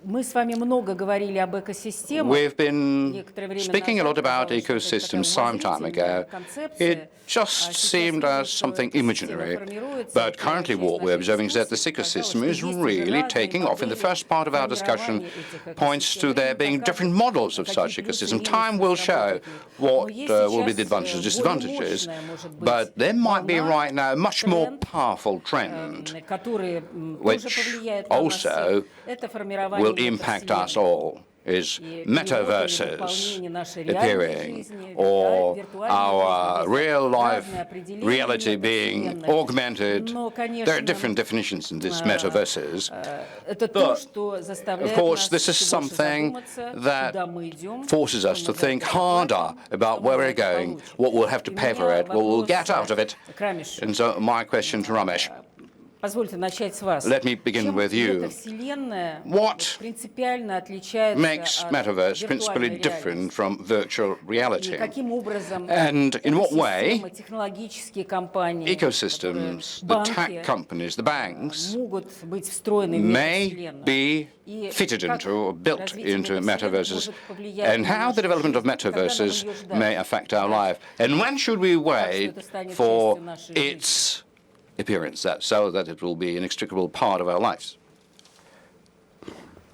We've been speaking a lot about ecosystems some time ago. It just seemed as something imaginary. But currently what we're observing is that this ecosystem is really taking off. In the first part of our discussion points to there being different models of such ecosystem. Time will show what will be the advantages and disadvantages. But there might be right now a much more powerful trend, which also will impact us all, is metaverses appearing, or our real-life reality being augmented. There are different definitions in these metaverses. But, of course, this is something that forces us to think harder about where we're going, what we'll have to pay for it, what we'll get out of it. And so my question to Ramesh. Let me begin with you. What makes metaverse principally different from virtual reality? And in what way ecosystems, the tech companies, the banks, may be fitted into or built into metaverses, and how the development of metaverses may affect our life? And when should we wait for its appearance, so that it will be an inextricable part of our lives?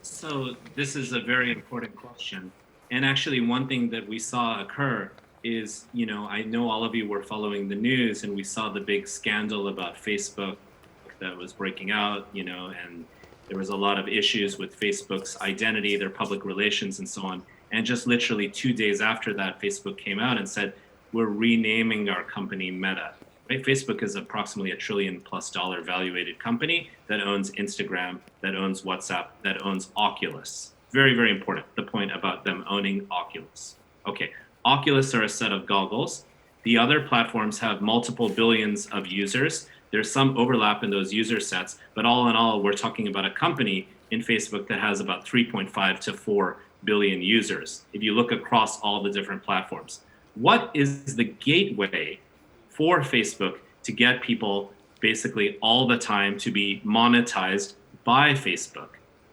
So this is a very important question. And actually one thing that we saw occur is, I know all of you were following the news, and we saw the big scandal about Facebook that was breaking out, and there was a lot of issues with Facebook's identity, their public relations, and so on. And just literally 2 days after that, Facebook came out and said, we're renaming our company Meta. Right? Facebook is approximately $1 trillion+ valuated company that owns Instagram, that owns WhatsApp, that owns Oculus. Very, very important, the point about them owning Oculus. Okay, Oculus are a set of goggles. The other platforms have multiple billions of users. There's some overlap in those user sets, but all in all, we're talking about a company in Facebook that has about 3.5 to 4 billion users, if you look across all the different platforms. What is the gateway for Facebook to get people basically all the time to be monetized by Facebook?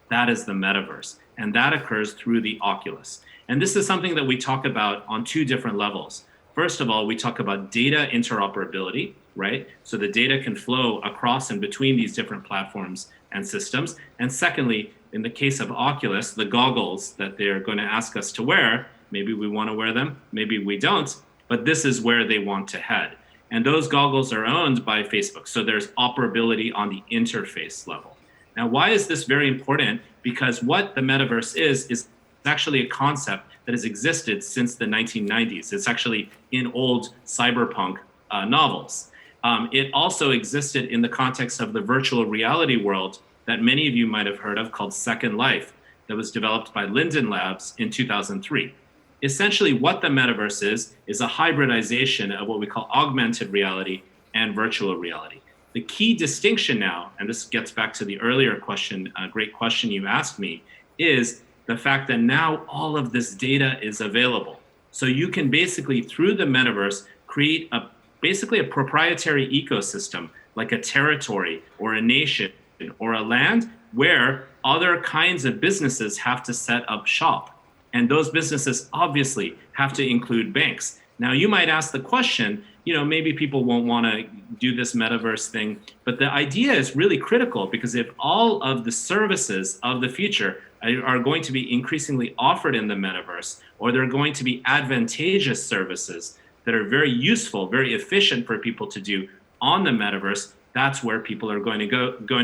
That is the metaverse. And that occurs through the Oculus. And this is something that we talk about on two different levels. First of all, we talk about data interoperability, right? So the data can flow across and between these different platforms and systems. And secondly, in the case of Oculus, the goggles that they're going to ask us to wear, maybe we want to wear them, maybe we don't, but this is where they want to head. And those goggles are owned by Facebook. So there's operability on the interface level. Now, why is this very important? Because what the metaverse is actually a concept that has existed since the 1990s. It's actually in old cyberpunk novels. It also existed in the context of the virtual reality world that many of you might have heard of, called Second Life, that was developed by Linden Labs in 2003. Essentially, what the metaverse is a hybridization of what we call augmented reality and virtual reality. The key distinction now, and this gets back to the earlier question, a great question you asked me, is the fact that now all of this data is available. So you can basically, through the metaverse, create basically a proprietary ecosystem, like a territory or a nation or a land, where other kinds of businesses have to set up shop. And those businesses obviously have to include banks. Now, you might ask the question, maybe people won't want to do this metaverse thing, but the idea is really critical, because if all of the services of the future are going to be increasingly offered in the metaverse, or they're going to be advantageous services that are very useful, very efficient for people to do on the metaverse, that's where people are going to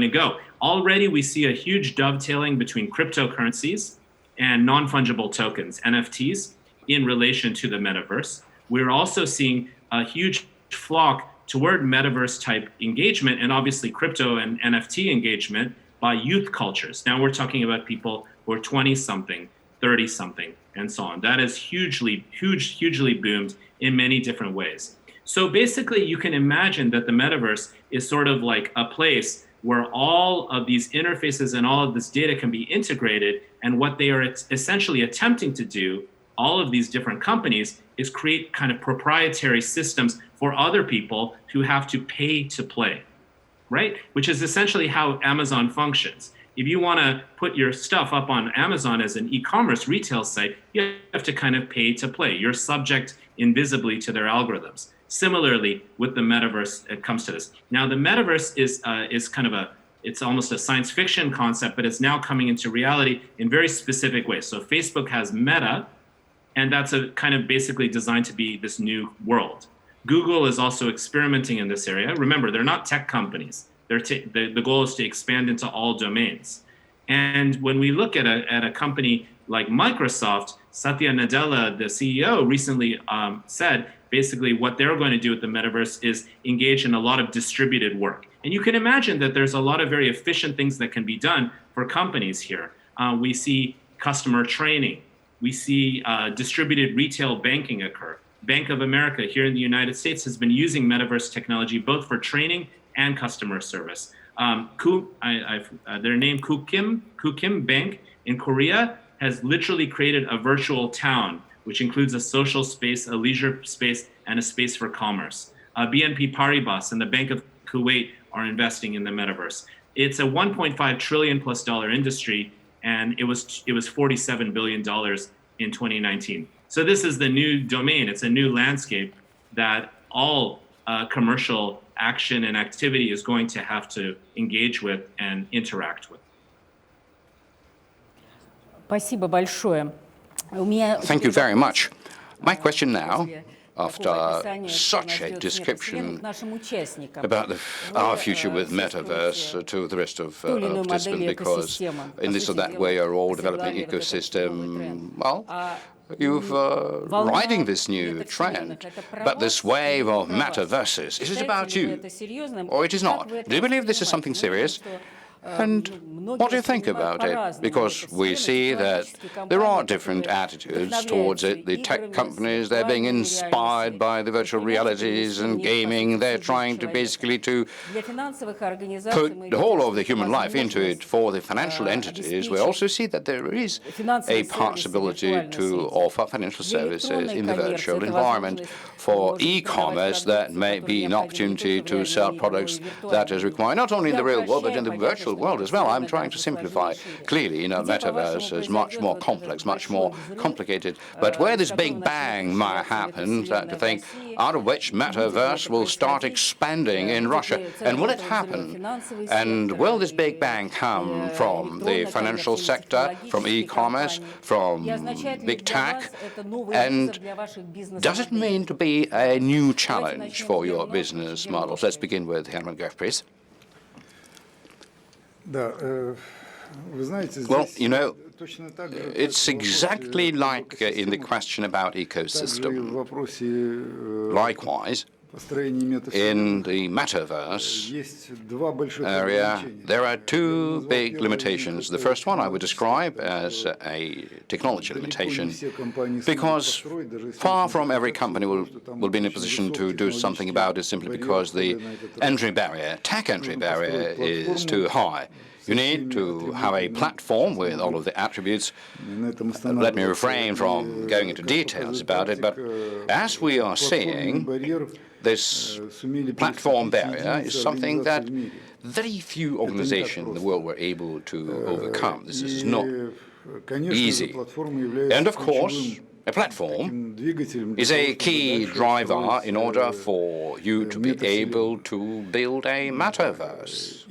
go. Already we see a huge dovetailing between cryptocurrencies and non-fungible tokens, NFTs, in relation to the metaverse. We're also seeing a huge flock toward metaverse type engagement, and obviously crypto and NFT engagement by youth cultures. Now we're talking about people who are 20-something, 30-something, and so on. That is hugely boomed in many different ways. So basically, you can imagine that the metaverse is sort of like a place where all of these interfaces and all of this data can be integrated. And what they are essentially attempting to do, all of these different companies, is create kind of proprietary systems for other people who have to pay to play, right? Which is essentially how Amazon functions. If you want to put your stuff up on Amazon as an e-commerce retail site, you have to kind of pay to play. You're subject invisibly to their algorithms. Similarly, with the metaverse, it comes to this. Now, the metaverse is kind of it's almost a science fiction concept, but it's now coming into reality in very specific ways. So Facebook has Meta, and that's a kind of basically designed to be this new world. Google is also experimenting in this area. Remember, they're not tech companies. The goal is to expand into all domains. And when we look at a company like Microsoft, Satya Nadella, the CEO, recently said basically what they're going to do with the metaverse is engage in a lot of distributed work. And you can imagine that there's a lot of very efficient things that can be done for companies here. We see customer training. We see distributed retail banking occur. Bank of America here in the United States has been using metaverse technology both for training and customer service. Their name Kukim Bank in Korea has literally created a virtual town, which includes a social space, a leisure space, and a space for commerce. BNP Paribas and the Bank of Kuwait are investing in the metaverse. It's a $1.5 trillion plus industry, and it was $47 billion in 2019. So this is the new domain. It's a new landscape that all commercial action and activity is going to have to engage with and interact with. Thank you very much. My question now, after such a description about our future with metaverse to the rest of participants, because in this or that way are all developing ecosystem, well, you've riding this new trend. But this wave of metaverses, is it about you or it is not? Do you believe this is something serious? And what do you think about it? Because we see that there are different attitudes towards it. The tech companies, they're being inspired by the virtual realities and gaming. They're trying to basically to put the whole of the human life into it. For the financial entities, we also see that there is a possibility to offer financial services in the virtual environment. For e-commerce, that may be an opportunity to sell products that is required not only in the real world, but in the virtual world as well. I'm trying to simplify. Clearly, metaverse is much more complex, much more complicated. But where this big bang might happen, to think, out of which metaverse will start expanding in Russia, and will it happen? And will this big bang come from the financial sector, from e-commerce, from big tech? And does it mean to be a new challenge for your business models? Let's begin with Herman, Gref, please. Well, it's exactly like in the question about ecosystem. Likewise, in the metaverse area, there are two big limitations. The first one I would describe as a technology limitation, because far from every company will be in a position to do something about it simply because the entry barrier, tech entry barrier, is too high. You need to have a platform with all of the attributes. Let me refrain from going into details about it, but as we are seeing, this platform barrier is something that very few organizations in the world were able to overcome. This is not easy. And of course, A platform is a key driver in order for you to be able to build a metaverse.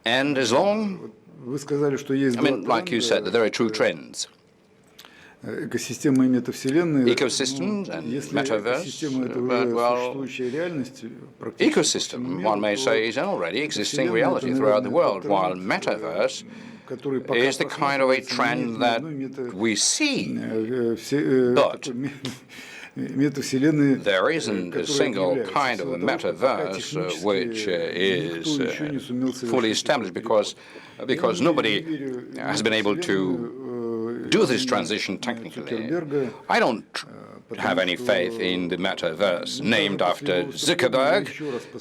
And as long, like you said, that there are two trends. Ecosystems and metaverse, ecosystem, one may say, is an already existing reality throughout the world, while metaverse is the kind of a trend that we see. But there isn't a single kind of a metaverse which is fully established because nobody has been able to do this transition technically. I don't have any faith in the metaverse named after Zuckerberg,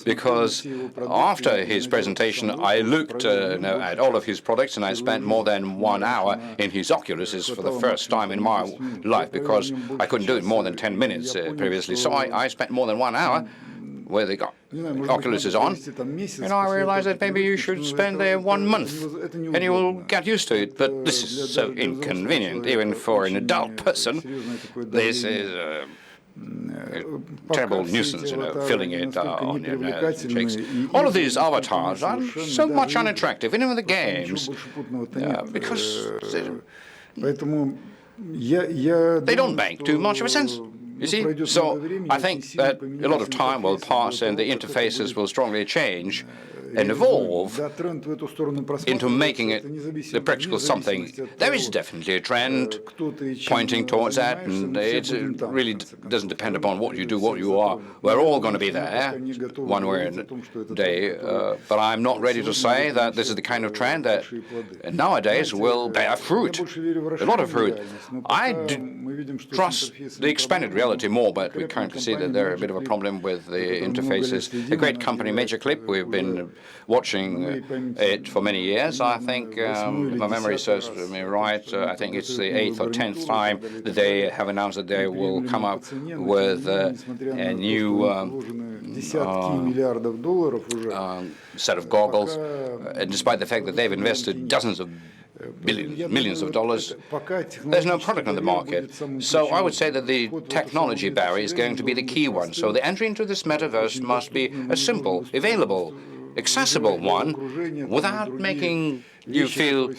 because after his presentation I looked at all of his products and I spent more than 1 hour in his Oculuses for the first time in my life, because I couldn't do it more than 10 minutes previously. So I spent more than 1 hour where the Oculus is on, and I realized that maybe you should spend there 1 month and you will get used to it. But this is so inconvenient, even for an adult person. This is a terrible nuisance, filling it on your cheeks. All of these avatars are so much unattractive, even in the games, because they don't make too much of a sense. You see, so I think that a lot of time will pass and the interfaces will strongly change and evolve into making it the practical something. There is definitely a trend pointing towards that, and it really doesn't depend upon what you do, what you are. We're all going to be there one way or another day, but I'm not ready to say that this is the kind of trend that nowadays will bear fruit, a lot of fruit. I trust the expanded reality more, but we currently see that there are a bit of a problem with the interfaces. A great company, Major Clip, we've been watching it for many years. I think, if my memory serves me right, I think it's the 8th or 10th time that they have announced that they will come up with a new set of goggles, despite the fact that they've invested dozens of millions of dollars. There's no product on the market. So I would say that the technology barrier is going to be the key one. So the entry into this metaverse must be a simple, available, accessible one, without making you feel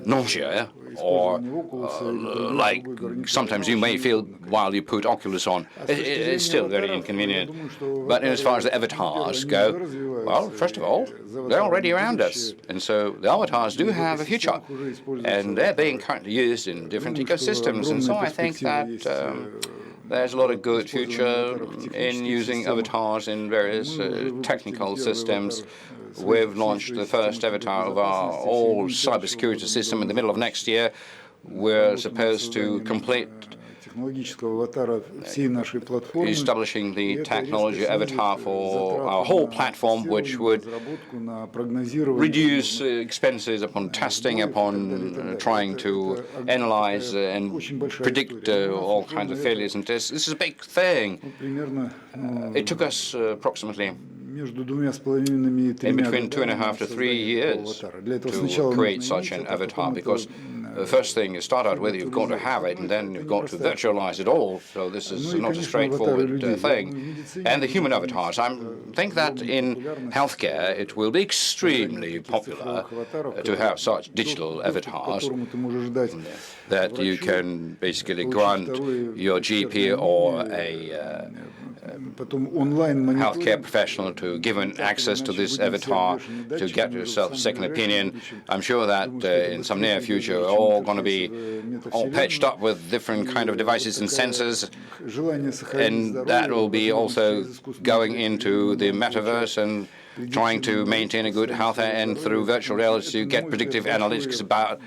nausea or like sometimes you may feel while you put Oculus on. It's still very inconvenient. But as far as the avatars go, well, first of all, they're already around us. And so the avatars do have a future. And they're being currently used in different ecosystems. And so I think that there's a lot of good future in using avatars in various technical systems. We've launched the first avatar of our all cybersecurity system in the middle of next year. We're supposed to complete establishing the technology avatar for our whole platform, which would reduce expenses upon testing, upon trying to analyze and predict all kinds of failures and tests. This is a big thing. It took us approximately in between 2.5 to 3 years to create such an avatar, because the first thing you start out with, you've got to have it, and then you've got to virtualize it all. So this is not a straightforward thing. And the human avatars, I think that in healthcare it will be extremely popular to have such digital avatars that you can basically grant your GP or a healthcare professional to give an access to this avatar to get yourself a second opinion. I'm sure that in some near future we're all going to be all patched up with different kind of devices and sensors, and that will be also going into the metaverse and trying to maintain a good health, and through virtual reality you get predictive analytics about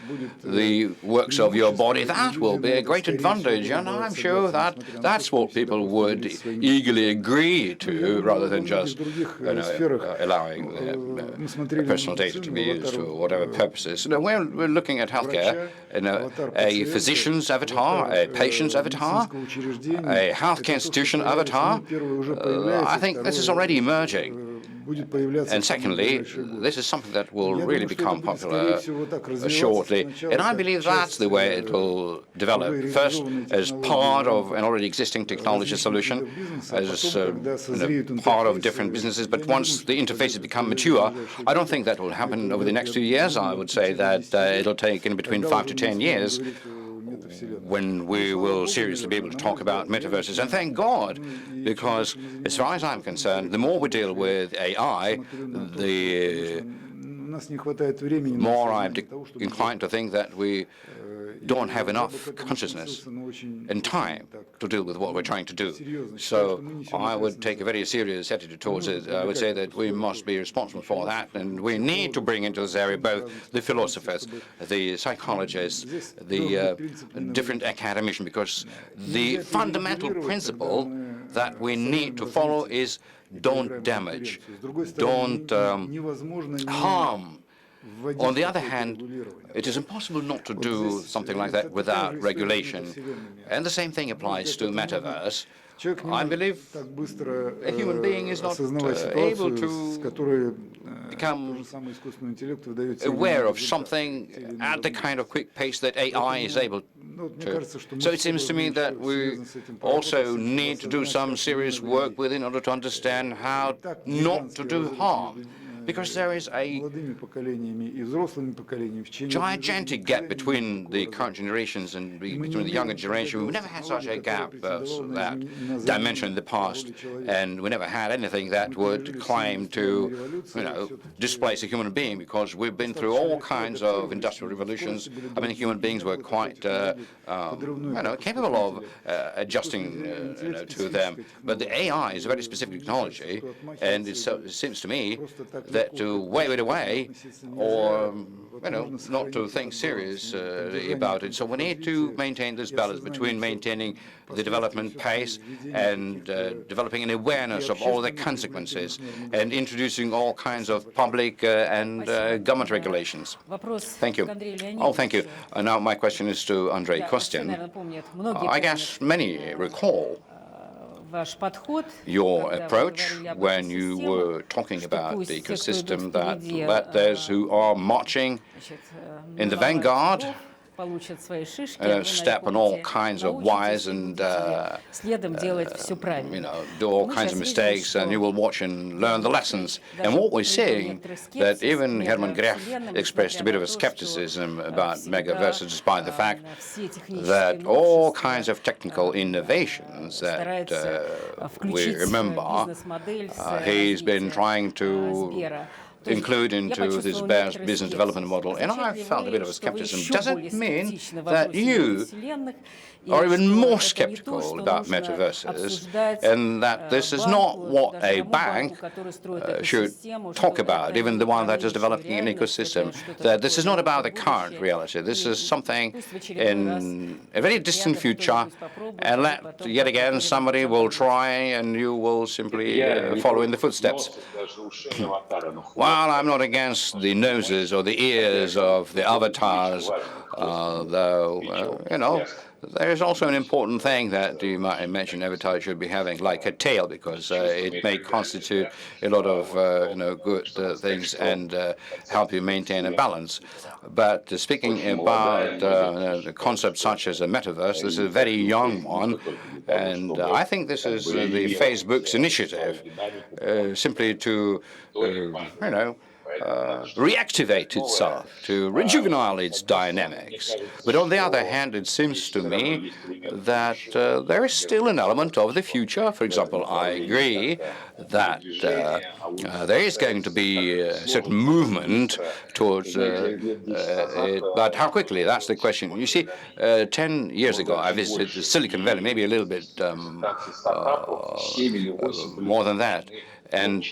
the works of your body. That will be a great advantage, and I'm sure that that's what people would eagerly agree to, rather than just allowing their personal data to be used for whatever purposes. We're looking at healthcare, a physician's avatar, a patient's avatar, a healthcare institution avatar. I think this is already emerging. And secondly, this is something that will really become popular shortly. And I believe that's the way it will develop. First, as part of an already existing technology solution, as part of different businesses. But once the interfaces become mature, I don't think that will happen over the next 2 years. I would say that it'll take in between 5 to 10 years when we will seriously be able to talk about metaverses. And thank God, because as far as I'm concerned, the more we deal with AI, the more I'm inclined to think that we don't have enough consciousness and time to deal with what we're trying to do. So I would take a very serious attitude towards it. I would say that we must be responsible for that, and we need to bring into this area both the philosophers, the psychologists, the different academicians, because the fundamental principle that we need to follow is don't damage, don't harm. On the other hand, it is impossible not to do something like that without regulation. And the same thing applies to metaverse. I believe a human being is not able to become aware of something at the kind of quick pace that AI is able to. So it seems to me that we also need to do some serious work in order to understand how not to do harm. Because there is a gigantic gap between the current generations and between the younger generation. We've never had such a gap, that dimension in the past, and we never had anything that would claim to, displace a human being, because we've been through all kinds of industrial revolutions. I mean, human beings were quite, capable of adjusting to them. But the AI is a very specific technology, and it seems to me that to wave it away or, not to think seriously about it. So we need to maintain this balance between maintaining the development pace and developing an awareness of all the consequences and introducing all kinds of public and government regulations. Thank you. Oh, thank you. Now my question is to Andrey Kostin. I guess many recall your approach when you were talking about the ecosystem, that those who are marching in the vanguard step on all kinds of wires and do all kinds of mistakes, and you will watch and learn the lessons. And what we're seeing, that even Herman Gref expressed a bit of a skepticism about metaverses, despite the fact that all kinds of technical innovations that we remember, he's been trying to include into this business development model. And I felt a bit of a skepticism. Does it mean that you are even more skeptical about metaverses, and that this is not what a bank should talk about, even the one that is developing an ecosystem, that this is not about the current reality. This is something in a very distant future, and that yet again somebody will try and you will simply follow in the footsteps. While I'm not against the noses or the ears of the avatars, though, there is also an important thing that you might imagine avatars should be having, like a tail, because it may constitute a lot of good things and help you maintain a balance. But speaking about the concept such as a metaverse, this is a very young one, and I think this is the Facebook's initiative, simply to, reactivate itself, to rejuvenate its dynamics. But on the other hand, it seems to me that there is still an element of the future. For example, I agree that there is going to be a certain movement towards it, but how quickly? That's the question. You see, 10 years ago, I visited Silicon Valley, maybe a little bit more than that. And,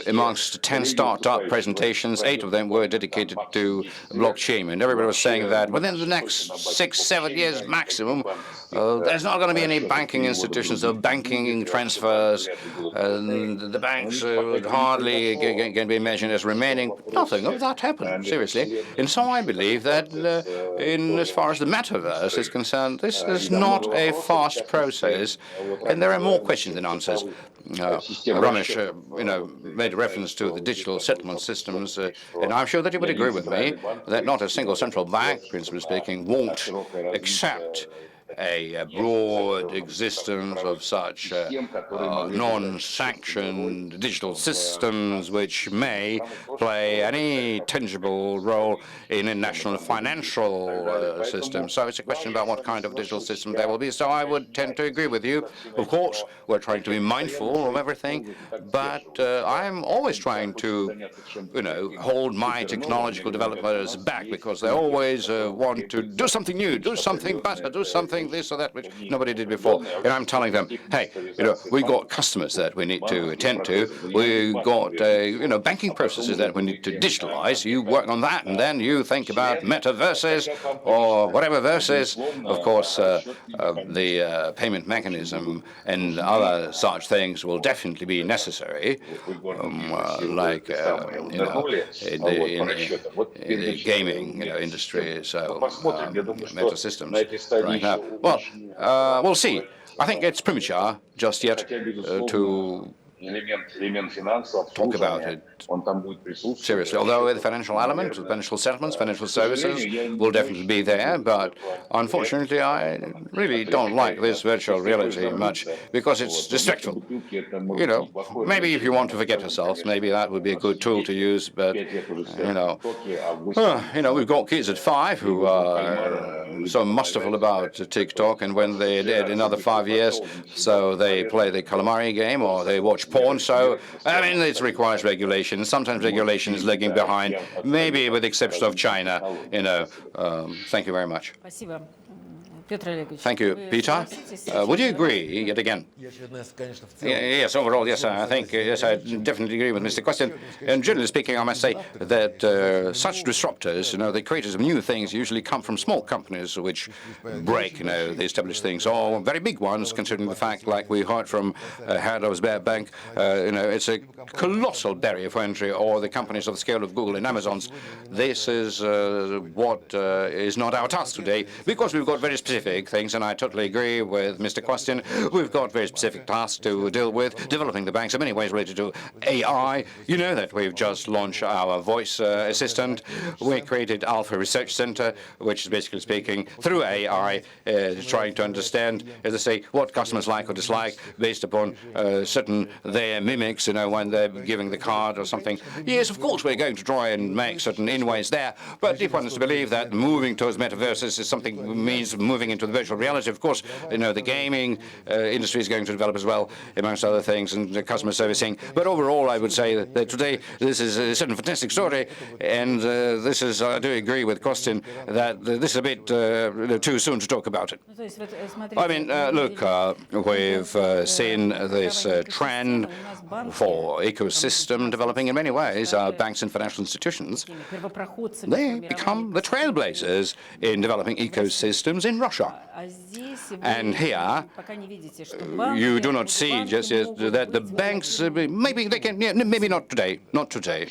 amongst 10 startup presentations, 8 of them were dedicated to blockchain. And everybody was saying that within the next 6, 7 years maximum, there's not going to be any banking institutions or banking transfers. And the banks would hardly can be imagined as remaining. Nothing of that happened, seriously. And so I believe that as far as the metaverse is concerned, this is not a fast process. And there are more questions than answers. Ramesh, made a reference to the digital settlement systems, and I'm sure that you would agree with me that not a single central bank, principally speaking, won't accept a broad existence of such non-sanctioned digital systems which may play any tangible role in a national financial system. So it's a question about what kind of digital system there will be. So I would tend to agree with you. Of course, we're trying to be mindful of everything, but I'm always trying to, hold my technological developers back because they always want to do something new, do something better, do something this or that, which nobody did before. And I'm telling them, hey, we got customers that we need to attend to. We got, banking processes that we need to digitalize. You work on that, and then you think about metaverses or whatever verses. Of course, the payment mechanism and other such things will definitely be necessary, like in the gaming gaming, so meta systems right now. Well, we'll see. I think it's premature just yet to talk about it seriously. Although the financial element, financial settlements, financial services will definitely be there, but unfortunately I really don't like this virtual reality much because it's distractful. Maybe if you want to forget yourselves, maybe that would be a good tool to use, but we've got kids at 5 who are so masterful about TikTok, and when they're dead another 5 years, so they play the calamari game or they watch porn. So, it requires regulation. Sometimes regulation is lagging behind, maybe with the exception of China. Thank you very much. Thank you, Peter. Would you agree, yet again? Yes, overall, yes, I think, yes, I definitely agree with Mr. Kostin. And generally speaking, I must say that such disruptors, the creators of new things usually come from small companies which break, the established things, or very big ones, considering the fact, like we heard from head of Sberbank, it's a colossal barrier for entry, or the companies of the scale of Google and Amazon's. This is what is not our task today, because we've got very specific things, and I totally agree with Mr. Kostin. We've got very specific tasks to deal with, developing the banks in many ways related to AI. You know that we've just launched our voice assistant. We created Alpha Research Center, which is basically speaking through AI, trying to understand, as I say, what customers like or dislike based upon certain their mimics, when they're giving the card or something. Yes, of course, we're going to try and make certain inways there, but if one is to believe that moving towards metaverses is something means moving into the virtual reality, of course, the gaming industry is going to develop as well, amongst other things, and the customer servicing. But overall, I would say that today this is a certain fantastic story, and this is, I do agree with Kostin that this is a bit too soon to talk about it. Look, we've seen this trend for ecosystem developing in many ways. Banks and financial institutions, they become the trailblazers in developing ecosystems in Russia. And here, you do not see just yet that the banks, maybe they can, maybe not today, not today.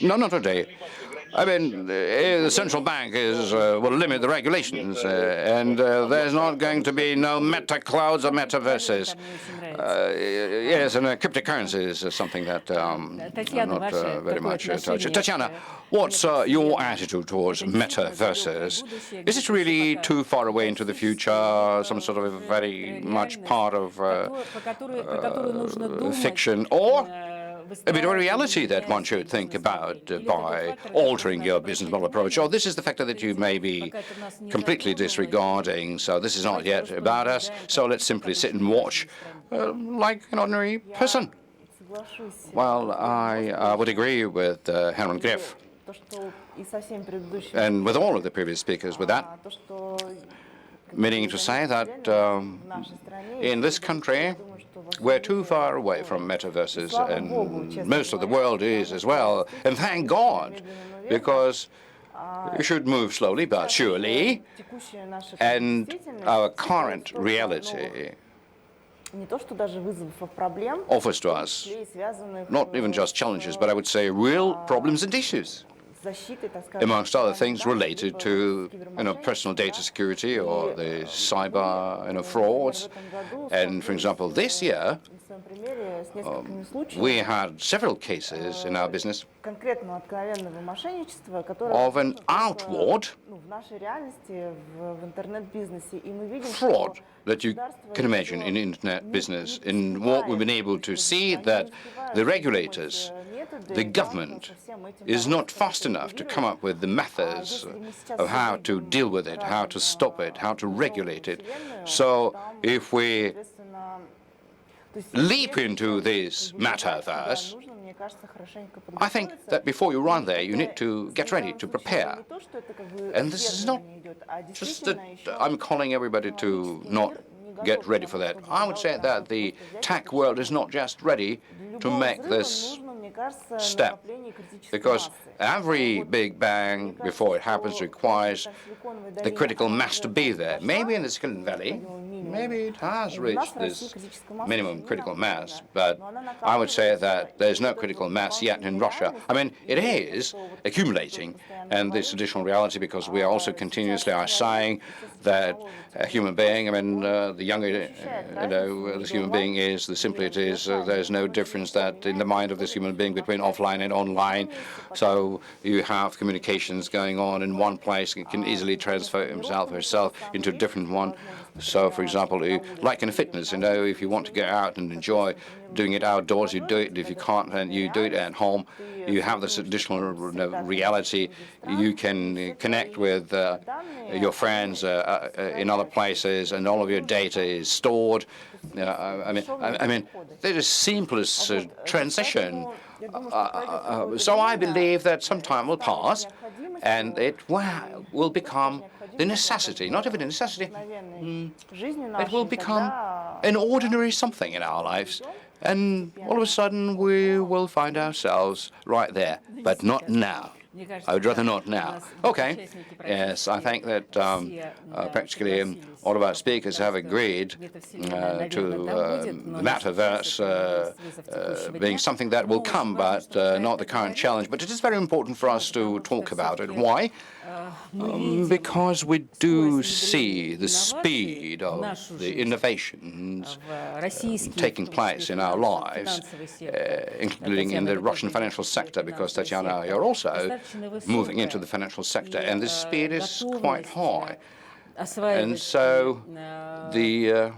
The central bank will limit the regulations, and there's not going to be no meta clouds or metaverses. Yes, and cryptocurrencies is something that I'm not very much touch. Tatyana, what's your attitude towards metaverses? Is it really too far away into the future, some sort of a very much part of fiction, or a bit of a reality that one should think about by altering your business model approach? Or this is the factor that you may be completely disregarding, so this is not yet about us, so let's simply sit and watch like an ordinary person. Well, I would agree with Herman Gref, and with all of the previous speakers with that, meaning to say that in this country, we're too far away from metaverses, and most of the world is as well. And thank God, because we should move slowly but surely, and our current reality offers to us not even just challenges, but I would say real problems and issues. amongst other things related to personal data security or the cyber frauds. And for example, this year we had several cases in our business of an outward fraud that you can imagine in internet business. In what we've been able to see that the regulators, the government, is not fast enough to come up with the methods of how to deal with it, how to stop it, how to regulate it. So if we leap into this metaverse, I think that before you run there, you need to get ready, to prepare. And this is not just that I'm calling everybody to not get ready for that. I would say that the tech world is not just ready to make this step, because every big bang before it happens requires the critical mass to be there. Maybe in the Silicon Valley, maybe it has reached this minimum critical mass, but I would say that there's no critical mass yet in Russia. I mean, it is accumulating, and this additional reality, because we are also continuously saying that a human being, the younger this human being is, the simpler it is. There's no difference that in the mind of this human being between offline and online. So you have communications going on in one place, and can easily transfer himself or herself into a different one. So, for example, like in fitness, if you want to get out and enjoy doing it outdoors, you do it. If you can't, then you do it at home. You have this additional reality. You can connect with your friends in other places, and all of your data is stored. There is seamless transition. So I believe that some time will pass, and it will become the necessity, not even a necessity, it will become an ordinary something in our lives. And all of a sudden we will find ourselves right there, but not now. I would rather not now. Okay. Yes, I think that practically all of our speakers have agreed to the metaverse being something that will come, but not the current challenge. But it is very important for us to talk about it. Why? Because we do see the speed of the innovations taking place in our lives, including in the Russian financial sector, because Tatyana, you're also moving into the financial sector, and the speed is quite high. And so the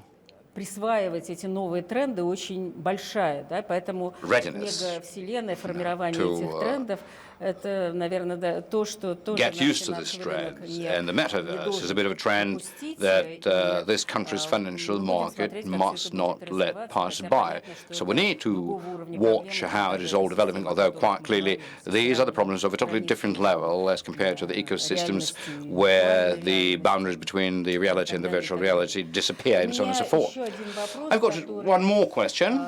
присваивать эти новые тренды очень большая, да, поэтому мегавселенная, формирование этих трендов, это, наверное, то, что тоже get used to this trend. And the metaverse is a bit of a trend that this country's financial market must not let pass by. So we need to watch how it is all developing, although quite clearly these are the problems of a totally different level as compared to the ecosystems where the boundaries between the reality and the virtual reality disappear, and so on and so forth. I've got one more question,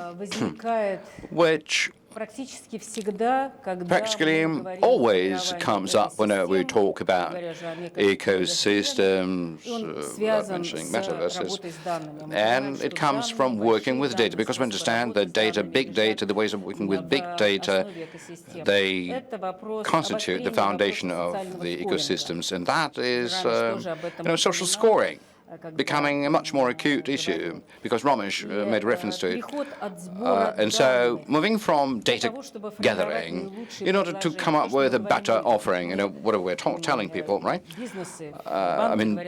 which practically always comes up when we talk about ecosystems, mentioning metaverses, and it comes from working with data, because we understand that data, big data, the ways of working with big data, they constitute the foundation of the ecosystems, and that is social scoring, becoming a much more acute issue, because Ramesh made reference to it. And so moving from data gathering in order to come up with a better offering, whatever we're telling people, right?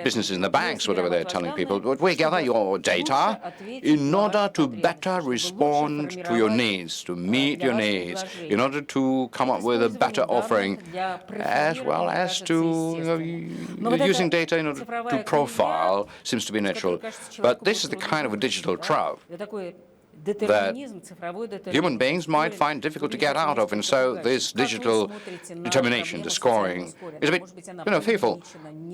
Businesses in the banks, whatever they're telling people, but we gather your data in order to better respond to your needs, to meet your needs, in order to come up with a better offering, as well as to using data in order to profile seems to be natural. But this is the kind of a digital trap that human beings might find difficult to get out of, and so this digital determination, the scoring, is a bit, fearful.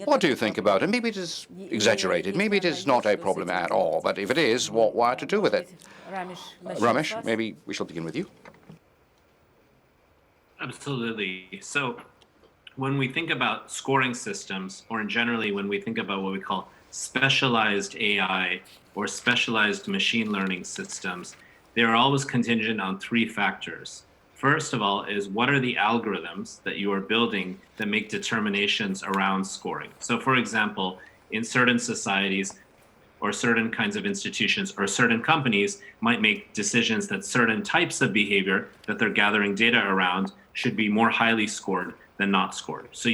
What do you think about it? Maybe it is exaggerated, maybe it is not a problem at all, but if it is, what we are to do with it? Ramesh, maybe we shall begin with you. Absolutely. So when we think about scoring systems, or generally when we think about what we call specialized AI or specialized machine learning systems, they are always contingent on three factors. first of all, is what are the algorithms that you are building that make determinations around scoring? So, for example, in certain societies or certain kinds of institutions or certain companies might make decisions that certain types of behavior that they're gathering data around should be more highly scored than not scored. So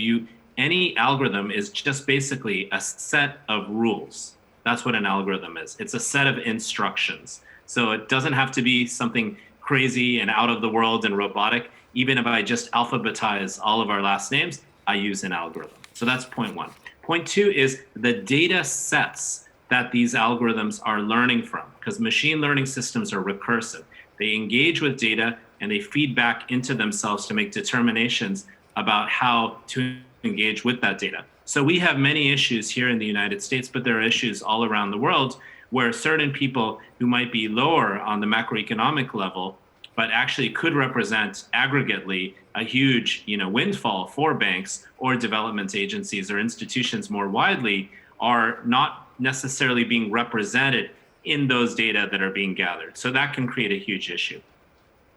any algorithm is just basically a set of rules. That's what an algorithm is. It's a set of instructions. So it doesn't have to be something crazy and out of the world and robotic. Even if I just alphabetize all of our last names, I use an algorithm. So that's point one. Point two is the data sets that these algorithms are learning from, because machine learning systems are recursive. They engage with data and they feed back into themselves to make determinations about how to engage with that data. So we have many issues here in the United States, but there are issues all around the world where certain people who might be lower on the macroeconomic level, but actually could represent aggregately a huge, windfall for banks or development agencies or institutions more widely, are not necessarily being represented in those data that are being gathered. So that can create a huge issue.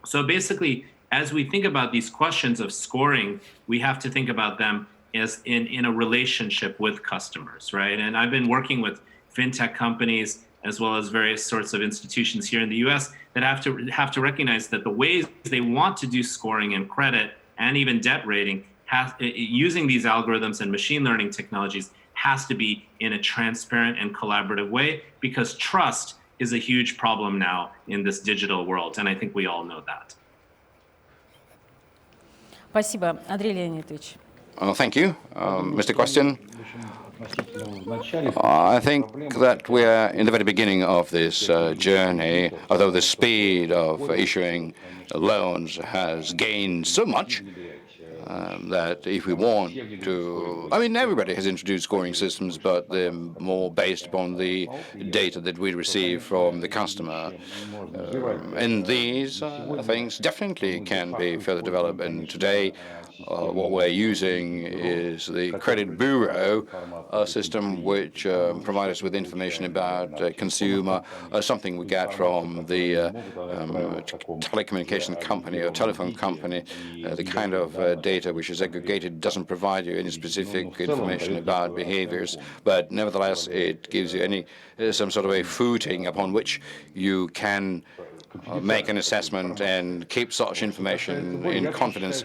So basically, as we think about these questions of scoring, we have to think about them as in a relationship with customers, right? And I've been working with fintech companies as well as various sorts of institutions here in the US that have to recognize that the ways they want to do scoring and credit and even debt rating using these algorithms and machine learning technologies has to be in a transparent and collaborative way, because trust is a huge problem now in this digital world, and I think we all know that. Спасибо, Андрей Леонидович. Thank you, Mr. Kostin. I think that we are in the very beginning of this journey, although the speed of issuing loans has gained so much that if we want to, everybody has introduced scoring systems, but they're more based upon the data that we receive from the customer. And these things definitely can be further developed. And today, what we're using is the credit bureau system, which provides us with information about consumer, something we get from the telecommunication company or telephone company. The kind of data which is aggregated doesn't provide you any specific information about behaviors, but nevertheless it gives you some sort of a footing upon which you can make an assessment and keep such information in confidence.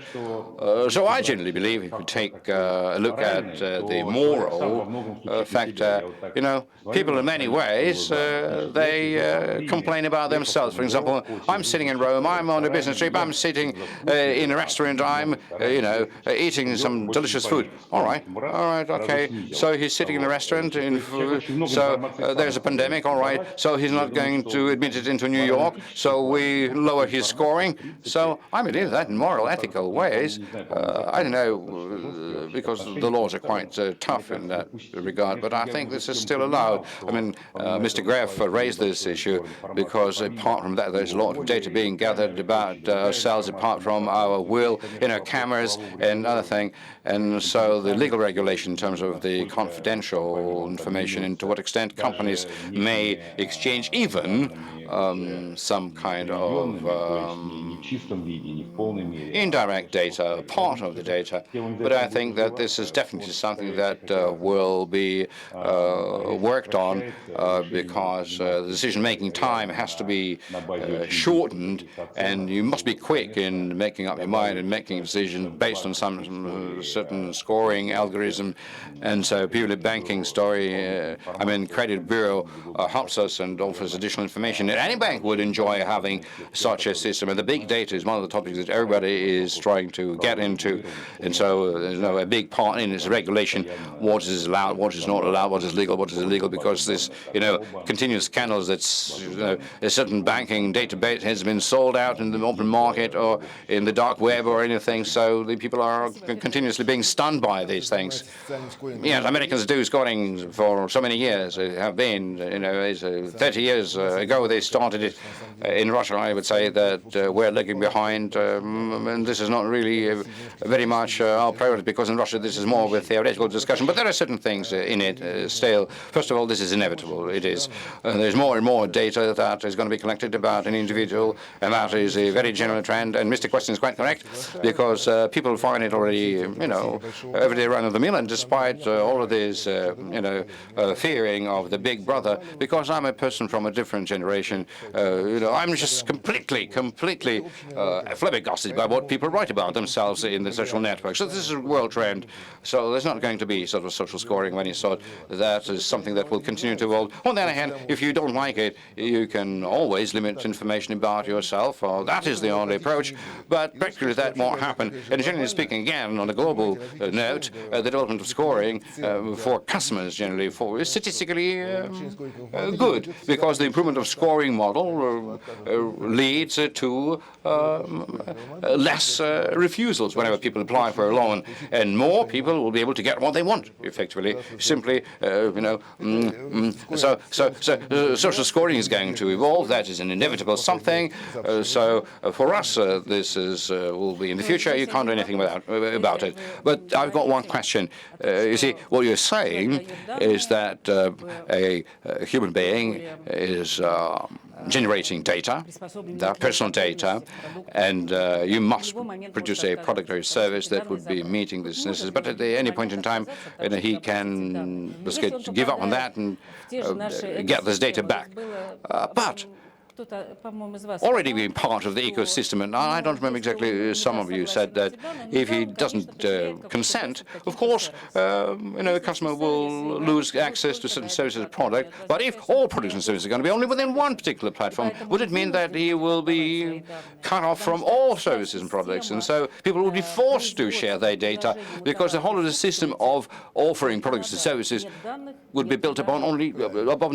So I generally believe if you take a look at the moral factor, people in many ways, they complain about themselves. For example, I'm sitting in Rome, I'm on a business trip, I'm sitting in a restaurant, I'm, eating some delicious food. All right, okay. So he's sitting in a restaurant, so there's a pandemic, all right. So he's not going to admit it into New York. So we lower his scoring. So I believe that in moral, ethical ways. I don't know, because the laws are quite tough in that regard, but I think this is still allowed. Mr. Gref raised this issue because apart from that, there's a lot of data being gathered about ourselves apart from our will, cameras and other things. And so the legal regulation in terms of the confidential information and to what extent companies may exchange even some kind of indirect data, part of the data. But I think that this is definitely something that will be worked on because the decision-making time has to be shortened, and you must be quick in making up your mind and making a decision based on some certain scoring algorithm. And so purely banking story, credit bureau helps us and offers additional information. And any bank would enjoy having such a system. And the big data is one of the topics that everybody is trying to get into. And so there's a big part in this regulation, what is allowed, what is not allowed, what is legal, what is illegal, because this, continuous scandals that's, a certain banking database has been sold out in the open market or in the dark web or anything. So the people are continuously being stunned by these things. Yes, Americans do scoring for so many years. Have been, 30 years ago they started it. In Russia, I would say that we're lagging behind, and this is not really very much our priority, because in Russia this is more of a theoretical discussion. But there are certain things in it still. First of all, this is inevitable. It is. There's more and more data that is going to be collected about an individual, and that is a very general trend. And Mr. Kostin is quite correct, because people find it already, every day run of the mill, and despite all of this, fearing of the big brother, because I'm a person from a different generation, I'm just completely flabbergasted by what people write about themselves in the social networks. So this is a world trend. So there's not going to be sort of social scoring of any sort. That is something that will continue to evolve. On the other hand, if you don't like it, you can always limit information about yourself, or that is the only approach. But practically that won't happen. And generally speaking, again, on a global note, the development of scoring for customers generally is statistically good, because the improvement of scoring model leads to less refusals whenever people apply for a loan, and more people will be able to get what they want, effectively. Simply, so social scoring is going to evolve. That is an inevitable something. So for us, this will be in the future. You can't do anything about it. But I've got one question. You see, what you're saying is that a human being is generating data, their personal data, and you must produce a product or a service that would be meeting this necessity. But at any point in time, he can just give up on that and get this data back. But already being part of the ecosystem, and I don't remember exactly, some of you said that if he doesn't consent, of course, the customer will lose access to certain services or product. But if all products and services are going to be only within one particular platform, would it mean that he will be cut off from all services and products? And so people will be forced to share their data, because the whole of the system of offering products and services would be built upon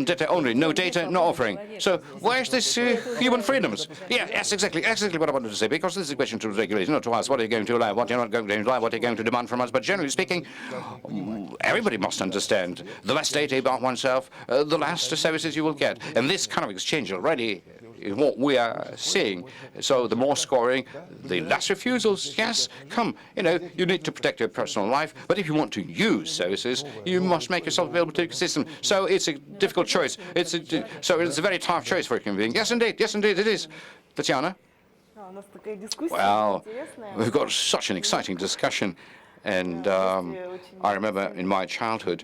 data only. No data, no offering. So where's this human freedoms? Yes, exactly what I wanted to say, because this is a question to regulation, not to us. What are you going to allow, what you're not going to allow, what you're going to demand from us. But generally speaking, everybody must understand the less data about oneself, the less the services you will get. And this kind of exchange already is what we are seeing. So the more scoring, the less refusals. Yes, come, you need to protect your personal life, but if you want to use services, you must make yourself available to the system. So it's a difficult choice. It's a very tough choice for a human being. Yes, indeed, it is. Tatyana? Well, we've got such an exciting discussion. And I remember in my childhood,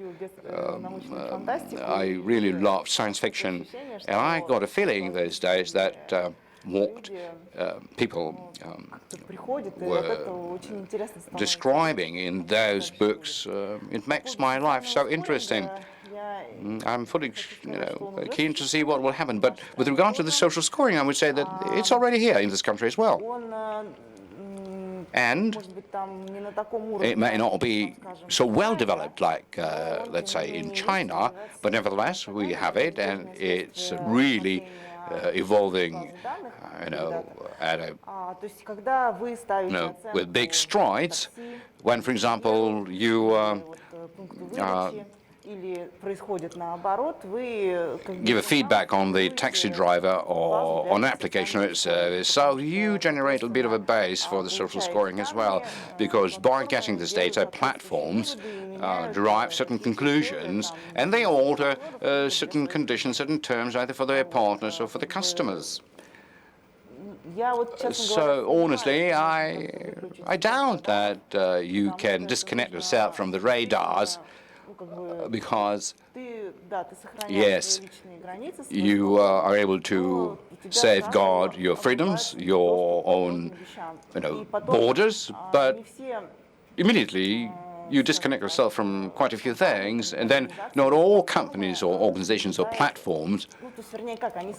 I really loved science fiction, and I got a feeling those days that what people were describing in those books, it makes my life so interesting. I'm fully, keen to see what will happen. But with regard to the social scoring, I would say that it's already here in this country as well. And it may not be so well developed like, let's say, in China, but nevertheless, we have it, and it's really evolving, with big strides. When, for example, you give a feedback on the taxi driver or on an application or its service, so you generate a bit of a base for the social scoring as well, because by getting this data, platforms derive certain conclusions, and they alter certain conditions, certain terms, either for their partners or for the customers. So honestly, I doubt that you can disconnect yourself from the radars, because, yes, you are able to safeguard your freedoms, your own, borders, but immediately you disconnect yourself from quite a few things, and then not all companies or organizations or platforms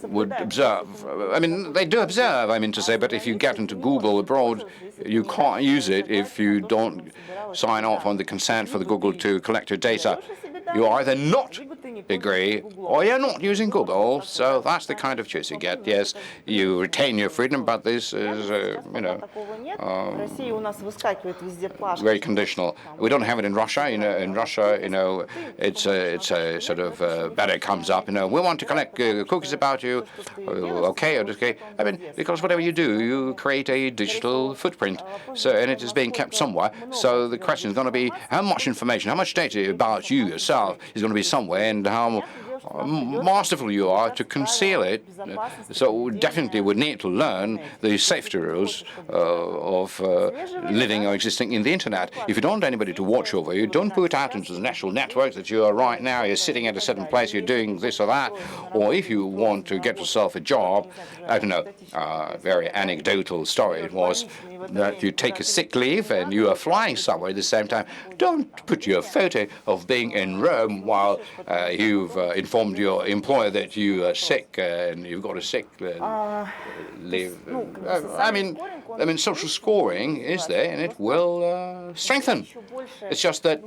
would observe. I mean, they do observe, but if you get into Google abroad, you can't use it if you don't sign off on the consent for the Google to collect your data. You are either not agree, or you're not using Google, so that's the kind of choice you get. Yes, you retain your freedom, but this is, very conditional. We don't have it in Russia. In Russia, it's a sort of banner comes up. We want to collect cookies about you. Okay, okay. I mean, because whatever you do, you create a digital footprint. So, and it is being kept somewhere. So the question is going to be how much information, how much data about you yourself is going to be somewhere, and how masterful you are to conceal it. So we definitely would need to learn the safety rules of living or existing in the internet. If you don't want anybody to watch over you, don't put out into the national networks that you are right now, you're sitting at a certain place, you're doing this or that. Or if you want to get yourself a job, I don't know, very anecdotal story it was that you take a sick leave and you are flying somewhere at the same time. Don't put your photo of being in Rome while you've informed your employer that you are sick and you've got a sick leave. I mean, social scoring is there and it will strengthen. It's just that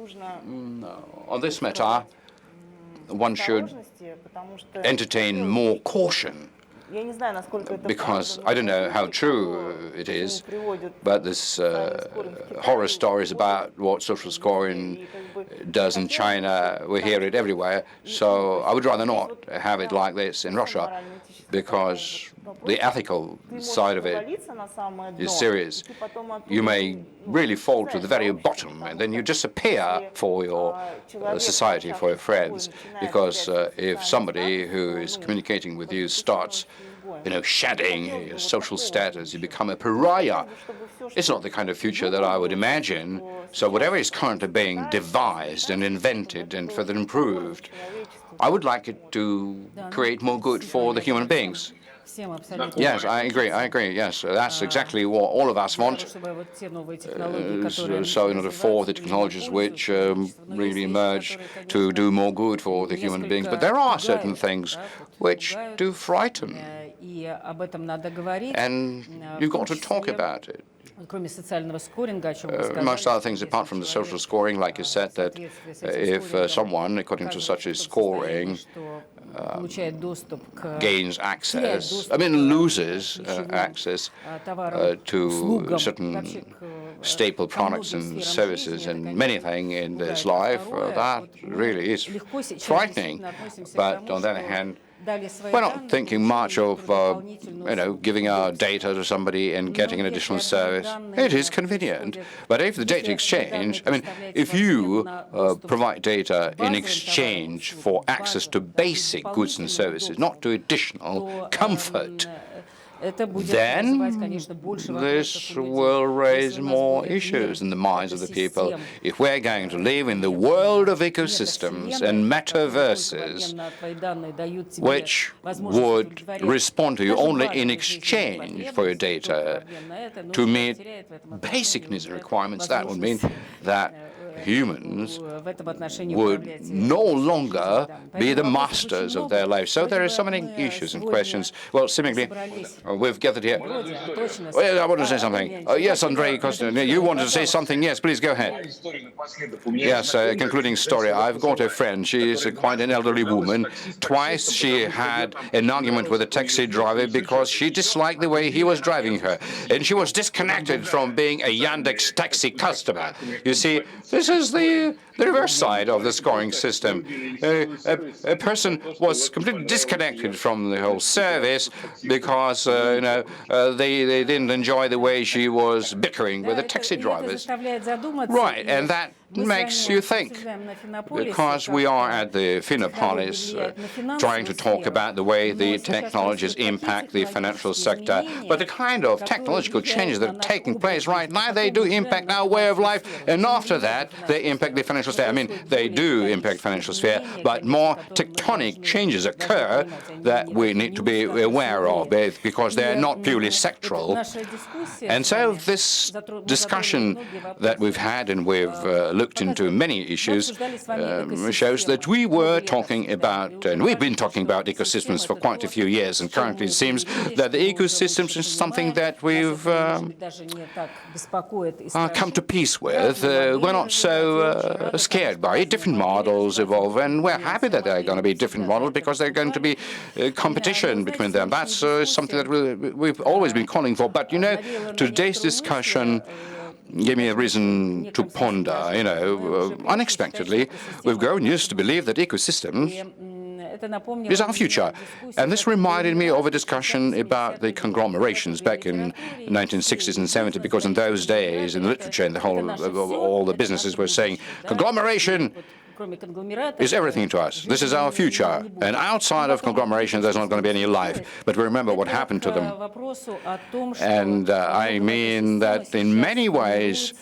on this matter, one should entertain more caution. Because I don't know how true it is, but this horror stories about what social scoring does in China, we hear it everywhere. So I would rather not have it like this in Russia, because the ethical side of it is serious. You may really fall to the very bottom, and then you disappear for your society, for your friends, because if somebody who is communicating with you starts shedding your social status, you become a pariah. It's not the kind of future that I would imagine. So whatever is currently being devised and invented and further improved, I would like it to create more good for the human beings. Yes, I agree, yes. That's exactly what all of us want. So in order for the technologies which really emerge to do more good for the human beings. But there are certain things which do frighten. And you've got to talk about it. Most other things, apart from the social scoring, like you said, that if someone, according to such a scoring, gains access, loses access to certain staple products and services and many things in this life, that really is frightening. But on the other hand, we're not thinking much of, giving our data to somebody and getting an additional service. It is convenient. But if the data exchange, if you provide data in exchange for access to basic goods and services, not to additional comfort, then this will raise more issues in the minds of the people. If we're going to live in the world of ecosystems and metaverses, which would respond to you only in exchange for your data to meet basic needs and requirements, that would mean that humans would no longer be the masters of their lives. So there are so many issues and questions. Well, seemingly, we've gathered here. Well, I want to say something. Yes, Andrey, Kostin, you wanted to say something? Yes, please go ahead. Yes, concluding story. I've got a friend. She is quite an elderly woman. Twice she had an argument with a taxi driver because she disliked the way he was driving her. And she was disconnected from being a Yandex taxi customer. You see, this is the reverse side of the scoring system. A person was completely disconnected from the whole service because they didn't enjoy the way she was bickering with the taxi drivers. Right, and that makes you think, because we are at the Finapolis trying to talk about the way the technologies impact the financial sector, but the kind of technological changes that are taking place right now, they do impact our way of life, and after that, they impact the financial sphere. They do impact financial sphere, but more tectonic changes occur that we need to be aware of, because they're not purely sectoral. And so this discussion that we've had and we've looked into many issues, shows that we were talking about, and we've been talking about ecosystems for quite a few years, and currently it seems that the ecosystems is something that we've come to peace with. We're not so scared by it. Different models evolve, and we're happy that there are going to be different models because there's going to be competition between them. That's something that we've always been calling for. But, today's discussion gave me a reason to ponder, unexpectedly, we've grown used to believe that ecosystems is our future. And this reminded me of a discussion about the conglomerations back in 1960s and 70s, because in those days, in the literature and all the businesses were saying, conglomeration is everything to us. This is our future. And outside of conglomeration, there's not going to be any life. But we remember what happened to them. And I mean that in many ways,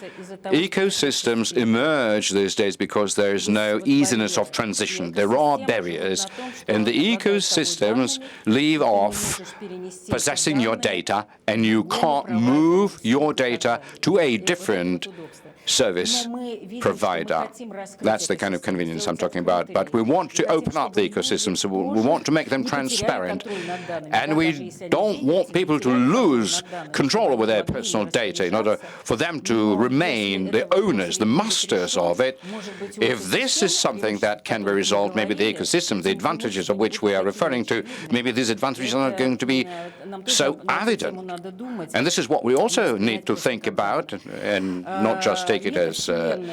ecosystems emerge these days because there is no easiness of transition. There are barriers. And the ecosystems leave off possessing your data, and you can't move your data to a different service provider. That's the kind of convenience I'm talking about. But we want to open up the ecosystem, so we want to make them transparent. And we don't want people to lose control over their personal data in order for them to remain the owners, the masters of it. If this is something that can be resolved, maybe the ecosystem, the advantages of which we are referring to, maybe these advantages are not going to be so evident. And this is what we also need to think about, and not just take it as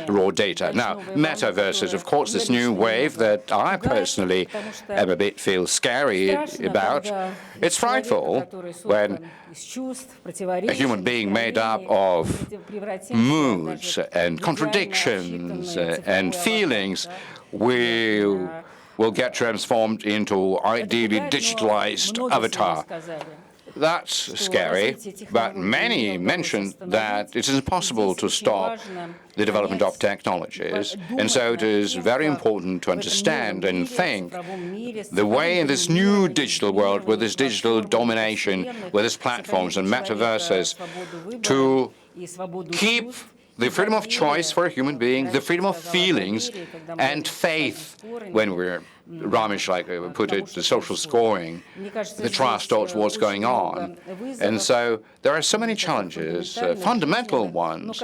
raw data. Now, metaverses, of course, this new wave that I personally am a bit feel scary about. It's frightful when a human being made up of moods and contradictions and feelings will get transformed into ideally digitalized avatar. That's scary, but many mentioned that it is impossible to stop the development of technologies, and so it is very important to understand and think the way in this new digital world, with this digital domination, with these platforms and metaverses, to keep the freedom of choice for a human being, the freedom of feelings and faith, when we're Ramesh, like put it, the social scoring, the trust towards what's going on. And so there are so many challenges, fundamental ones,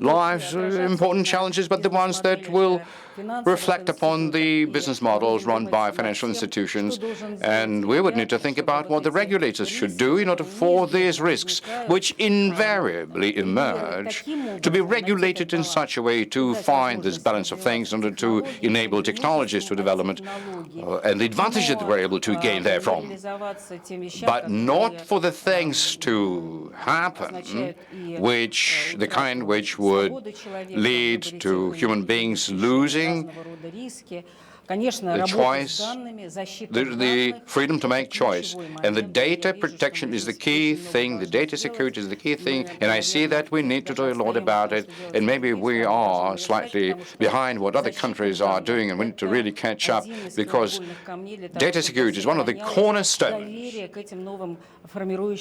life's important challenges, but the ones that will reflect upon the business models run by financial institutions. And we would need to think about what the regulators should do in order for these risks, which invariably emerge, to be regulated in such a way to find this balance of things in order to enable technologies to development and the advantages that we're able to gain therefrom, but not for the things to happen which would lead to human beings losing the choice, the freedom to make choice. And the data protection is the key thing, the data security is the key thing, and I see that we need to do a lot about it, and maybe we are slightly behind what other countries are doing, and we need to really catch up, because data security is one of the cornerstones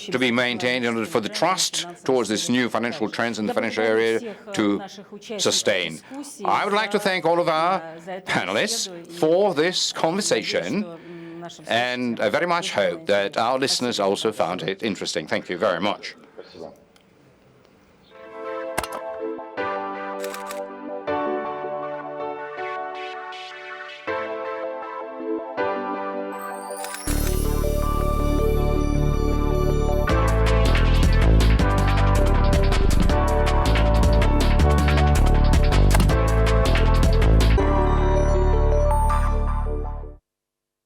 to be maintained in order for the trust towards this new financial trends in the financial area to sustain. I would like to thank all of our panelists for this conversation, and I very much hope that our listeners also found it interesting. Thank you very much.